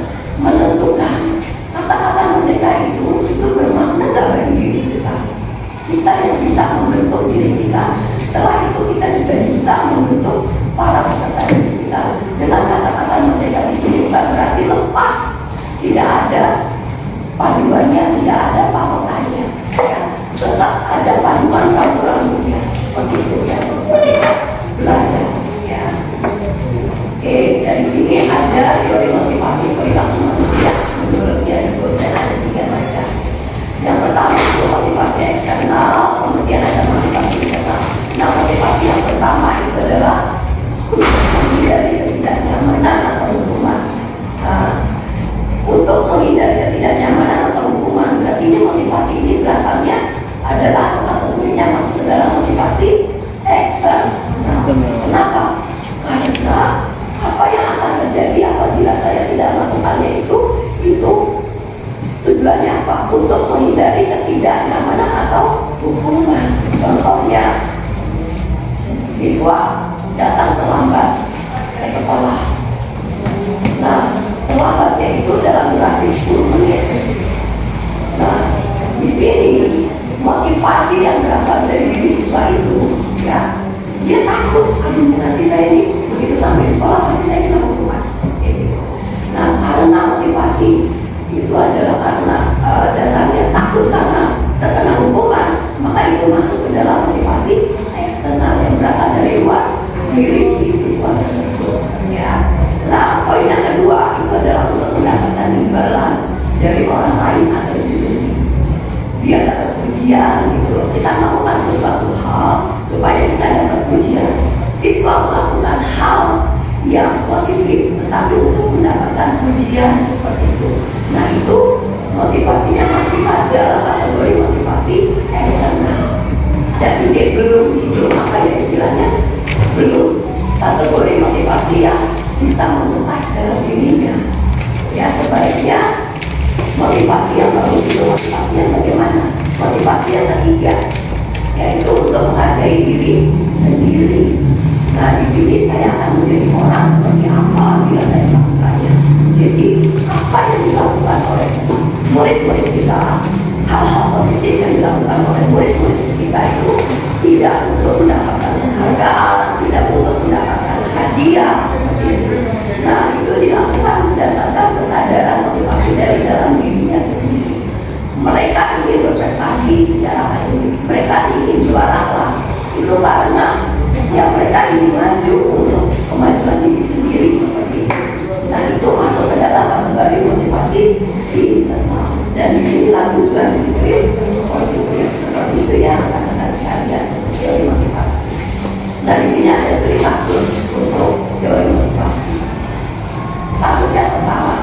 menentukan kata-kata merdeka itu bermakna nggak bagi diri kita. Kita yang bisa membentuk diri kita. Setelah itu kita juga bisa membentuk para peserta didik kita. Dengan kata-kata merdeka di sini bukan berarti lepas, tidak ada paduannya, tidak ada patokannya. Ya, tetap ada paduan peraturannya seperti itu ya. Merdeka belajar. Ya. Oke, dari sini ada teori motivasi perilaku manusia. Menurut dia dosen ada 3 macam. Yang pertama itu motivasi eksternal, kemudian ada motivasi internal. Nah, motivasi yang pertama itu adalah untuk menghindari ketidaknyamanan atau hukuman. Nah, untuk menghindari ketidaknyamanan atau hukuman, berarti ini motivasi ini berasalnya adalah kategorinya masuk ke dalam motivasi eksternal. Kenapa? Karena apa yang akan terjadi apabila saya tidak melakukannya itu tujuannya apa? Untuk menghindari ketidaknyamanan atau hukuman. Contohnya, siswa datang terlambat ke sekolah. Nah, terlambatnya itu dalam durasi 10 menit. Nah, di sini motivasi yang berasal dari diri siswa itu, ya, dia takut, aduh nanti saya ini begitu sampai di sekolah pasti saya kena hukuman. Gitu. Nah, karena motivasi itu adalah karena dasarnya takut karena terkena hukuman, maka itu masuk ke dalam motivasi eksternal yang berasal dari luar diri si siswa tersebut. Ya. Nah, poin yang kedua itu adalah untuk mendapatkan imbalan dari orang lain atau institusi. Biar dapat pujian gitu. Kita melakukan sesuatu hal supaya kita dapat pujian. Siswa melakukan hal yang positif, tetapi untuk mendapatkan pujian seperti itu. Nah, itu motivasinya masih ada kategori motivasi eksternal. Dan ini belum apa ya istilahnya, belum kategori motivasi yang bisa membekas dalam dirinya. Ya, sebaiknya motivasi yang baru itu motivasi yang bagaimana? Motivasi yang ketiga, yaitu untuk menghargai diri sendiri. Nah, di sini saya akan menjadi orang seperti apa bila saya melakukannya. Jadi, apa yang dilakukan oleh murid-murid kita, hal-hal positif yang dilakukan oleh murid-murid kita itu tidak untuk mendapatkan penghargaan, tidak untuk mendapatkan hadiah seperti itu. Nah, itu dilakukan berdasarkan kesadaran motivasi dari dalam dirinya sendiri. Mereka ingin berprestasi secara akademik, mereka ingin juara kelas, itu karena ya mereka ingin maju untuk kemajuan diri sendiri seperti itu. Nah, itu masuk ke dalam kategori motivasi internal. Dan di sini lagu juga disiplin positif seperti itu ya, rekan-rekan sekalian, teori motivasi. Nah, di sini ada 3 kasus untuk teori motivasi. Kasus yang pertama,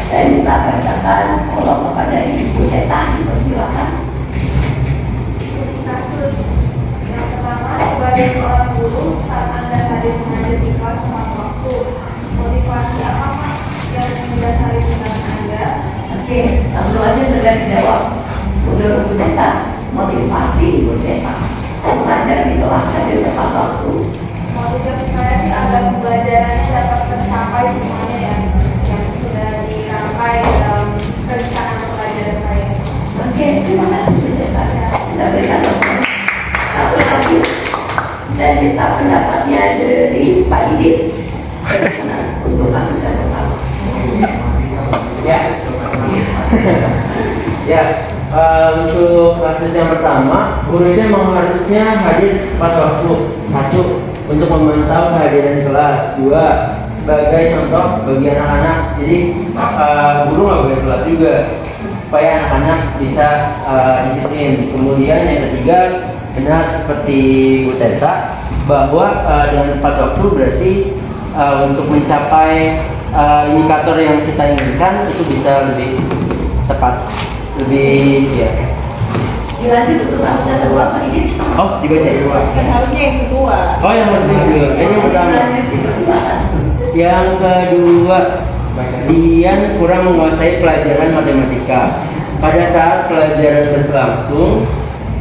saya minta bacakan kolom kepada Ibu Eta, dipersilakan. Kasus yang pertama, sebagai seorang guru, saat Anda hadir mengajar di kelas tepat waktu, motivasi apakah yang mendasari tindakan Anda? Oke, langsung aja segera dijawab. Menurut Bu Teta, motivasi Ibu Teta pembelajaran di kelasnya di tepat waktu. Motivasi saya sih agar pembelajarannya dapat tercapai semuanya ya, yang sudah dirangkai dalam rencana pembelajaran saya. Oke, terima kasih Bu Jeta. Kita berikan satu lagi. Saya minta pendapatnya dari Pak Didit untuk kasus yang pertama. Ya. Ya, untuk kasus yang pertama, guru ini memang harusnya hadir pada waktu. Satu, untuk memantau kehadiran kelas. Dua, sebagai contoh bagi anak-anak. Jadi guru nggak boleh telat juga, supaya anak-anak bisa disiplin. Kemudian yang ketiga, benar seperti Bu Teta, bahwa dengan tepat waktu berarti untuk mencapai indikator yang kita inginkan itu bisa lebih tepat, lebih ya. Dilanjut untuk kasus yang kedua Pak Didit. Oh, dibaca dua. Kan harusnya yang kedua. Oh, yang kedua. Ini yang pertama. Dilanjut, dipersilakan. Yang kedua, Dian kurang menguasai pelajaran matematika. Pada saat pelajaran berlangsung,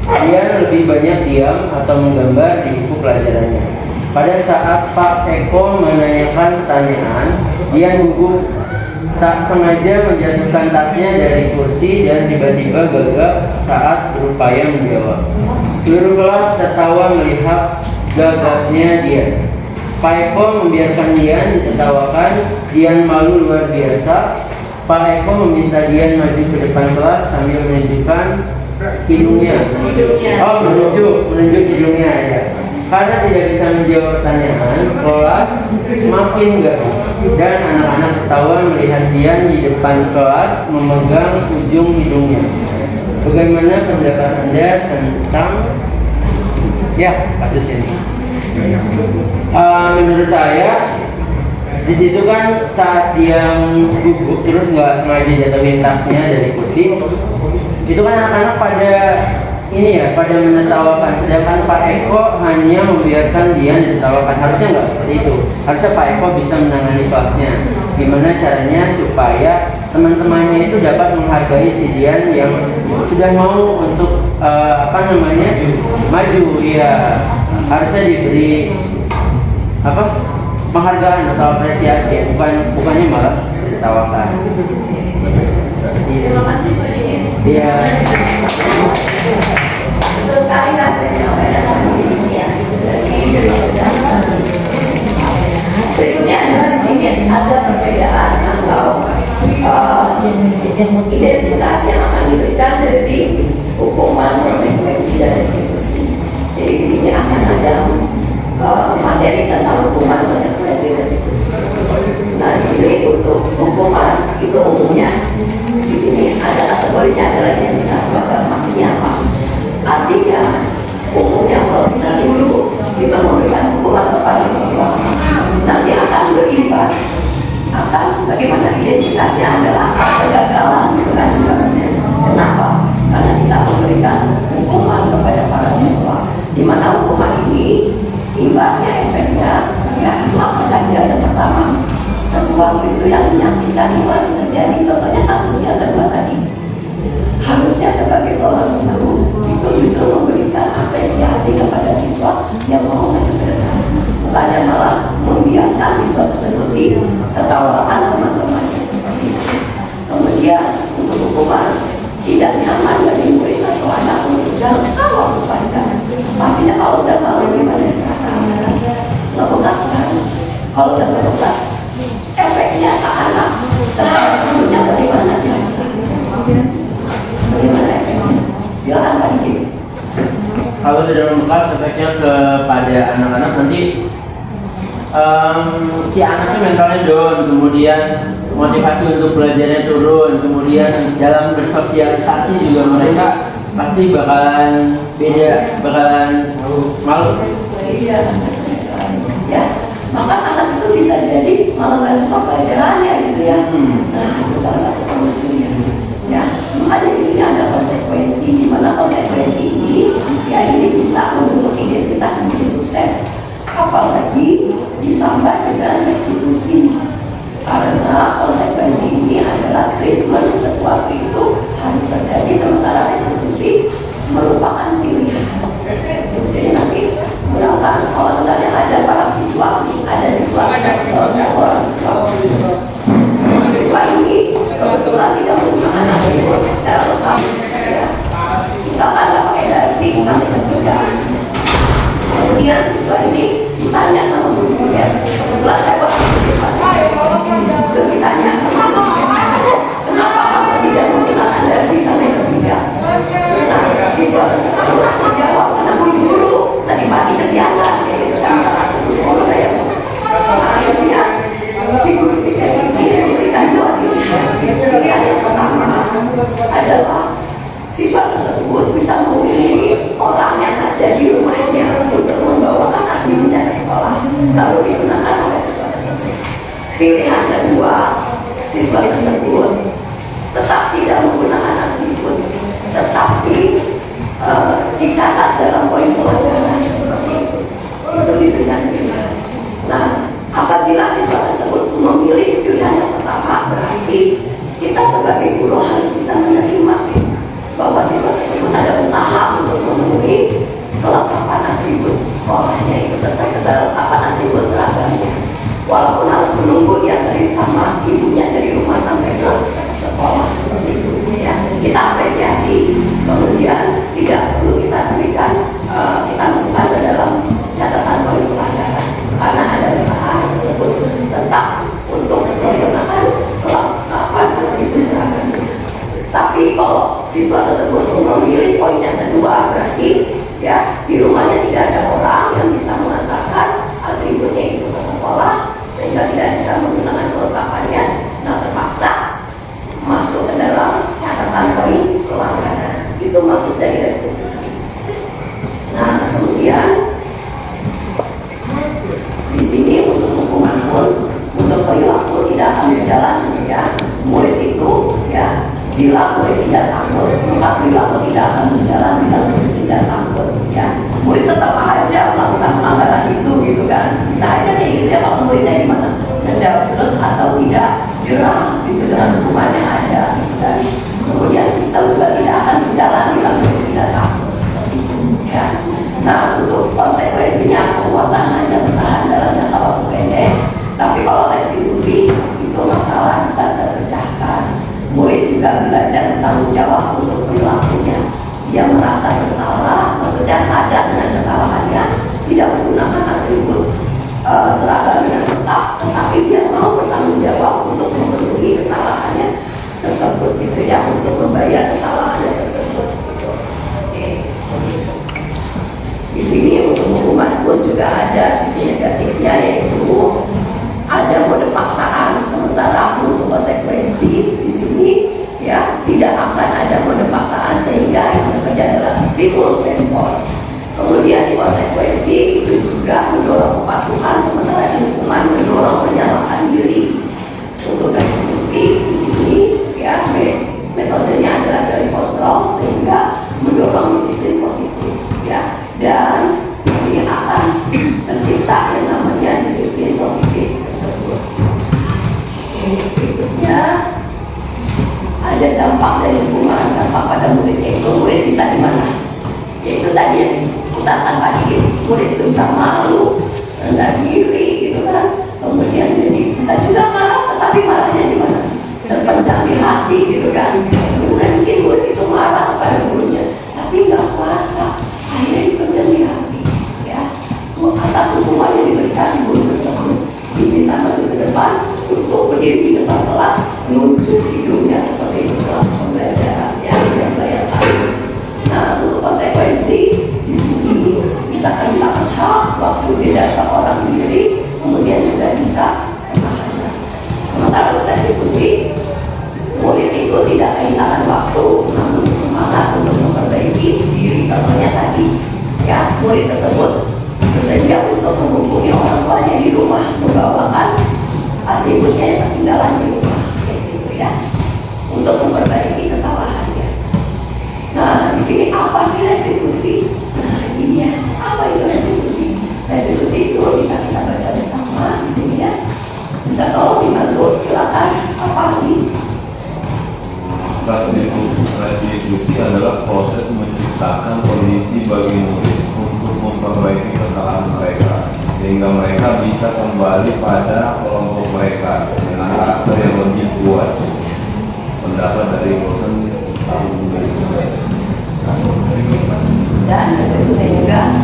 Dian lebih banyak diam atau menggambar di buku pelajarannya. Pada saat Pak Eko menanyakan pertanyaan, Dian gugup, tak sengaja menjatuhkan tasnya dari kursi dan tiba-tiba gagap saat berupaya menjawab. Seluruh kelas tertawa melihat gagasnya Dian. Pak Eko membiarkan Dian ditertawakan. Dian malu luar biasa. Pak Eko meminta Dian maju ke depan kelas sambil menunjukkan hidungnya. Oh, menunjuk hidungnya ya. Karena tidak bisa menjawab pertanyaan, kelas makin gaduh dan anak-anak tertawa melihat Dian di depan kelas memegang ujung hidungnya. Bagaimana pendapat Anda tentang kasus ini? Menurut saya, di situ kan saat dia gugup terus nggak sengaja jatuhin tasnya dari kursi, itu kan anak-anak pada menertawakan, sedangkan Pak Eko hanya membiarkan Dian ditertawakan. Harusnya nggak seperti itu. Harusnya Pak Eko bisa menangani kelasnya. Gimana caranya supaya teman-temannya itu dapat menghargai si Dian yang sudah mau untuk maju. Ya, harusnya diberi penghargaan atau apresiasi, bukannya malah ditertawakan. Terima kasih Pak Didit. Iya. Betul sekali apa yang disampaikan tadi di sini ya. Berikutnya adalah di sini ada perbedaan atau identitas yang akan diberikan dari hukuman, konsekuensi dan restitusi. Jadi di sini akan ada materi tentang hukuman, konsekuensi, restitusi. Nah di sini untuk hukuman itu umumnya di sini ada kategorinya adalah identitas bakal. Maksudnya apa? Artinya umumnya kalau kita dulu itu memberikan hukuman kepada siswa, nanti akan berimbas akan bagaimana identitasnya adalah kegagalan bukan imbasnya. Kenapa? Karena kita memberikan hukuman kepada para siswa, di mana hukuman ini imbasnya, efeknya ya itu apa saja. Yang pertama, sesuatu itu yang menyakitkan itu harus terjadi. Contohnya kasusnya kedua tadi, harusnya sebagai seorang guru itu justru memberikan apresiasi kepada siswa yang mau maju ke depan, bukannya malah membiarkan siswa tersebut ditertawakan teman-temannya seperti itu. Kemudian untuk hukuman, tidak nyaman bagi murid atau anak untuk jangka waktu panjang. Pastinya kalau udah malu gimana perasaannya, ngebekas kan? Kalau udah ngebekas, efeknya ke anak terhadap gurunya bagaimana dia? Bagaimana efeknya? Silakan Pak Diki. Kalau sudah membekas, efeknya kepada anak-anak nanti si anaknya mentalnya down, kemudian motivasi untuk belajarnya turun, kemudian dalam bersosialisasi juga mereka pasti bakalan beda, bakalan malu. Iya, ya. Maka anak itu bisa jadi malah nggak suka pelajarannya gitu ya. Nah itu salah satu pemicunya. Ya, makanya di sini ada konsekuensi, di mana konsekuensi ini ya ini bisa membentuk identitas menjadi sukses. Apalagi ditambah dengan restitusi, karena konsekuensi ini adalah treatment sesuatu itu harus terjadi, sementara restitusi merupakan pilihan. Jadi ini ditanya sama guru ya. Setelah lewat terus ditanya sama guru, kenapa kamu tidak menggunakan dasi sampai ketiga? Nah, siswa tersebut menjawab karena buru-buru tadi pagi kesiangan ya itu kan guru saya. Akhirnya si guru ini memberikan dua pilihan. Pilihan yang pertama adalah siswa tersebut bisa memilih orang yang ada di rumahnya untuk membawakan aslinya ke sekolah lalu digunakan oleh siswa tersebut. Pilihan kedua, siswa tersebut tetap tidak menggunakan atribut, tetapi dicatat dalam poin pelanggaran seperti itu. Itu diberikan pilihan. Nah, apabila siswa tersebut memilih pilihan yang pertama, berarti kita sebagai guru harus bisa menerima bahwa siswa tersebut ada usaha untuk memenuhi kelengkapan atribut sekolahnya, itu tetap kelengkapan atribut seragamnya, walaupun harus menunggu dia dari sama ibunya dari rumah sampai ke sekolah seperti itu ya. Kita apresiasi, kemudian tidak perlu kita berikan kita masukkan ke dalam catatan poin pelanggaran karena ada usaha tersebut tetap untuk menggunakan kelengkapan atribut seragamnya. Tapi kalau siswa tersebut memilih poin yang kedua, berarti ya di rumahnya tidak ada orang yang bisa mengantarkan atributnya itu ke sekolah sehingga tidak bisa menggunakan kelengkapannya. Nah, terpaksa masuk ke dalam catatan poin pelanggaran. Itu maksud dari restitusi. Nah, kemudian di sini untuk hukuman pun untuk perilaku tidak akan berjalan ya. Murid itu ya bila murid tidak takut, maka perilaku tidak akan berjalan. Bila murid tidak takut, ya murid tetap aja melakukan pelanggaran itu, gitu kan? Bisa aja kayak gitu ya kalau muridnya gimana, ngedablek atau tidak jerah, gitu dengan hukuman yang ada, gitu kan? Kemudian sistem juga tidak akan berjalan bila murid tidak takut, seperti itu, ya. Nah, untuk konsekuensinya penguatan hanya bertahan dalam jangka waktu pendek, tapi kalau restitusi itu masalah bisa terpecahkan. Murid juga belajar bertanggung jawab untuk perilakunya. Dia merasa bersalah, maksudnya sadar dengan kesalahannya, tidak menggunakan atribut seragam dengan lengkap, tetapi dia mau bertanggung jawab untuk memenuhi kesalahannya tersebut, gitu ya, untuk membayar kesalahannya tersebut. Gitu. Oke. Di sini untuk hukuman pun juga ada sisi negatifnya, yaitu ada mode paksaan. Sementara untuk konsekuensi di sini ya tidak akan ada mode paksaan sehingga yang bekerja adalah stimulus respon. Kemudian di konsekuensi itu juga mendorong kepatuhan, sementara di hukuman mendorong menyalahkan diri. Untuk restitusi di sini ya metodenya adalah dari kontrol sehingga mendorong disiplin positif ya, dan di sini akan tercipta yang namanya disiplin positif tersebut. Berikutnya ada dampak dari hukuman. Dampak pada muridnya itu, murid bisa di mana? Yaitu tadi yang disebutkan tadi, murid itu bisa malu, rendah diri, gitu kan? Kemudian jadi bisa juga marah, tetapi marahnya di mana? Terpendam di hati, gitu kan? Sebenarnya mungkin murid itu marah pada gurunya, tapi nggak kuasa, akhirnya dipendam di hati, ya. Atas hukuman yang diberikan guru tersebut diminta maju ke depan untuk berdiri di depan kelas, nunjuk hidungnya seperti itu selama pembelajaran yang saya bayangkan. Nah, untuk konsekuensi di sini bisa kehilangan hak, waktu jeda seorang diri, kemudian juga bisa penahanan. Sementara untuk restitusi, murid itu tidak kehilangan waktu, namun semangat untuk memperbaiki diri. Contohnya tadi, ya murid tersebut bersedia untuk menghubungi orang tuanya di rumah, membawakan atributnya yang ketinggalan di rumah, kayak gitu ya, untuk memperbaiki kesalahannya. Nah, di sini apa sih restitusi? Nah, ini ya, apa itu restitusi? Restitusi itu bisa kita baca bersama di sini ya. Bisa tolong dibantu, silakan. Apa ini? Restitusi adalah proses menciptakan kondisi bagi murid untuk memperbaiki kesalahan mereka sehingga mereka bisa kembali pada kelompok mereka dengan karakter yang lebih kuat. Pendapat dari dosen tahun 2000. Dan restitusi juga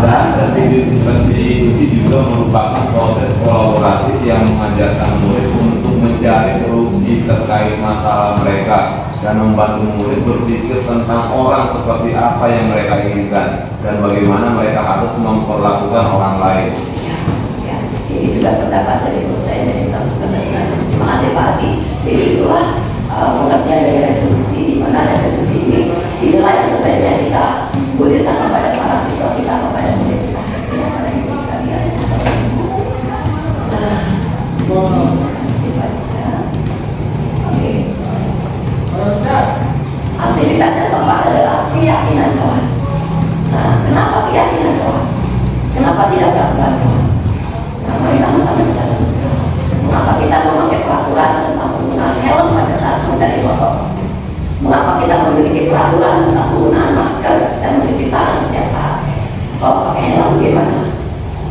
Dan restitusi juga merupakan proses kolaboratif yang mengajarkan murid untuk mencari solusi terkait masalah mereka dan membantu murid berpikir tentang orang seperti apa yang mereka inginkan dan bagaimana mereka harus memperlakukan orang lain. Ya, ini juga pendapat dari dosen dari tahun 1996. Terima kasih Pak Adi. Jadi itulah pengertian dari restitusi, di mana restitusi ini inilah yang sebenarnya kita gulirkan kepada para siswa kita, kepada murid kita, kepada ibu sekalian. Masih baca. Oke. Aktivitas yang keempat adalah keyakinan kelas. Nah, kenapa keyakinan kelas? Kenapa tidak peraturan kelas? Nah, mari sama-sama kita lakukan. Mengapa kita memakai peraturan tentang penggunaan helm pada saat mengendarai motor? Mengapa kita memiliki peraturan tentang penggunaan masker dan mencuci tangan setiap saat? Kalau pakai helm gimana?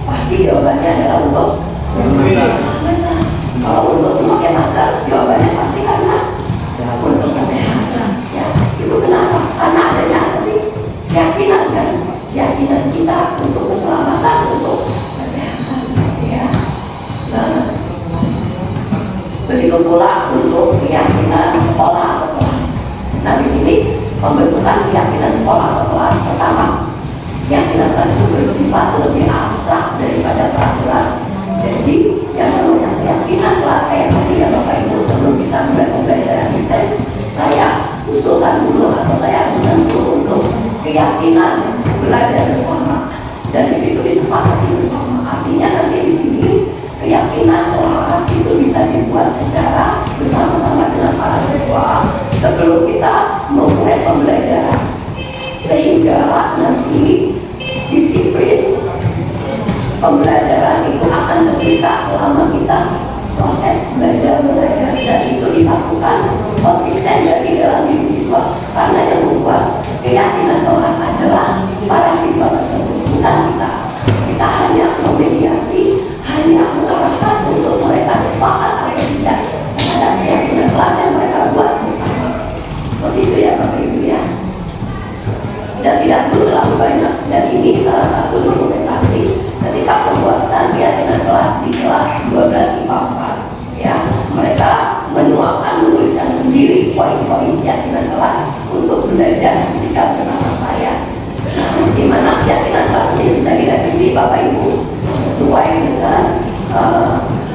Pasti jawabannya adalah untuk keselamatan. Kalau untuk memakai masker, jawabannya pasti karena untuk kesehatan. Ya, itu kenapa? Karena adanya apa sih? Keyakinan kan? Keyakinan kita untuk keselamatan, untuk kesehatan. Ya. Nah, begitu pula untuk keyakinan sekolah atau kelas. Nah, di sini pembentukan keyakinan sekolah atau kelas pertama, keyakinan kelas itu bersifat lebih abstrak daripada peraturan. Jadi yang namanya keyakinan kelas kayak tadi ya Bapak Ibu, sebelum kita mulai pembelajaran desain, saya usulkan dulu atau saya ajukan dulu untuk keyakinan belajar bersama, dan di situ disepakati bersama. Artinya nanti di sini keyakinan kelas itu bisa dibuat secara bersama-sama dengan para siswa sebelum kita memulai pembelajaran, sehingga nanti disiplin pembelajaran itu akan tercipta selama kita proses belajar mengajar, dan itu dilakukan konsisten dari dalam diri siswa, karena yang membuat keyakinan kelas adalah para siswa tersebut, bukan kita. Kita hanya memediasi, hanya mengarahkan untuk mereka sepakat atau tidak terhadap keyakinan kelas yang mereka buat bersama. Seperti itu ya Bapak Ibu ya. Dan tidak perlu terlalu banyak, dan ini salah satu dokumentasi ketika pembuatan keyakinan kelas di kelas 12 IPA 4 ya, mereka menuliskan sendiri poin-poin keyakinan kelas untuk belajar fisika bersama saya. Nah, di mana keyakinan kelas ini bisa direvisi Bapak Ibu sesuai dengan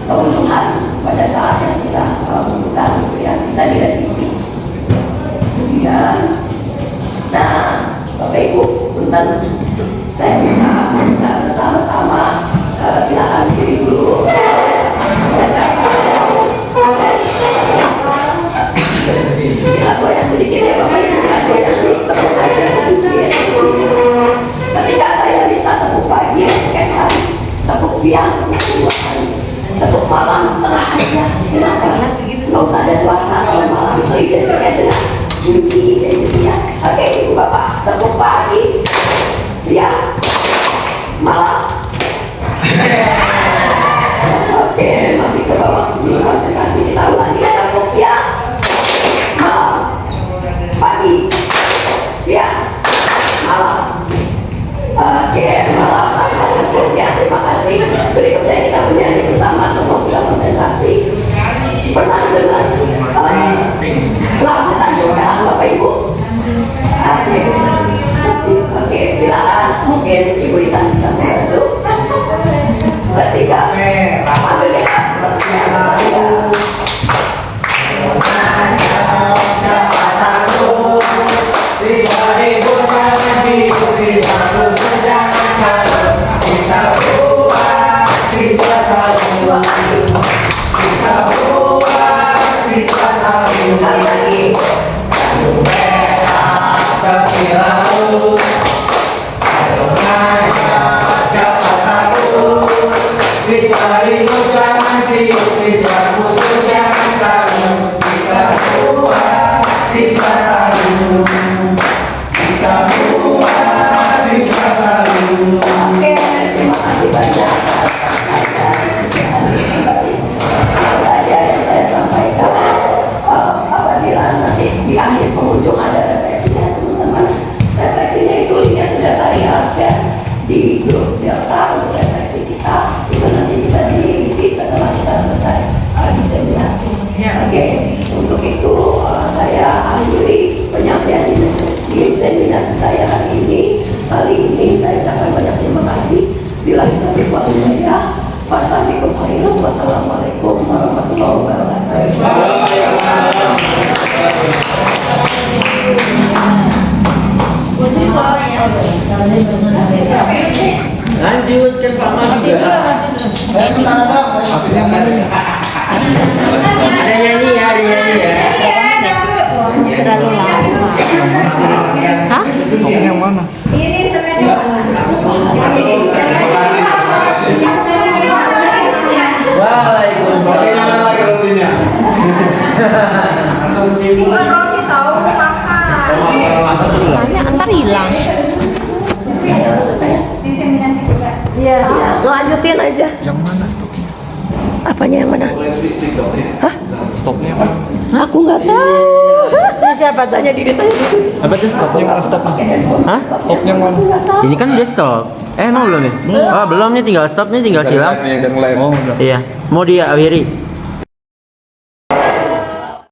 kebutuhan pada saat yang kita butuhkan, gitu ya, bisa direvisi. Kemudian, nah Bapak Ibu, punten, saya minta kita bersama-sama silakan diri dulu. Kita goyang sedikit ya Bapak Ibu, kita goyang sedikit, tepuk saja sedikit. Ketika saya minta tepuk pagi, pakai sekali, tepuk siang, 2 kali, tepuk malam setengah aja. Kenapa? Nggak usah ada suara kalau malam itu identiknya dengan sunyi identiknya. Oke Ibu Bapak, tepuk pagi, siang, malam. Oke, masih ke bawah dulu, konsentrasi. Kita ulangi, tepuk siang, malam, pagi, siang, malam. Oke, malam. Ya, terima kasih. Berikutnya kita bernyanyi bersama, semua sudah konsentrasi. Pernah dengar lagu Tanjung Perak Bapak Ibu? Oke, silakan. Mungkin Ibu Rita bisa membantu. Ketika ambil ya, sekali lagi. Siapa ya. Fastabiqul khairat. Wassalamualaikum warahmatullahi wabarakatuh. Lanjutkan Pak Mas juga. Ada nyanyi ya, ada nyanyi ya. Terlalu lama. Hah? Ini sengaja. Waalaikumsalam. Bukan roti tahu makan. Banyak ntar hilang. Diseminasi juga. Iya, lanjutin aja. Yang mana stoknya? Apanya yang mana? Hah? Stopnya apa? Aku nggak tahu. Ini siapa tanya diri tanya diri. Apa tuh stopnya mana stopnya? Hah? Stopnya mana? Ini kan udah stop. Emang belum nih? Oh belum nih, tinggal stop nih, tinggal silang. Oh, udah. Iya. Mau diakhiri.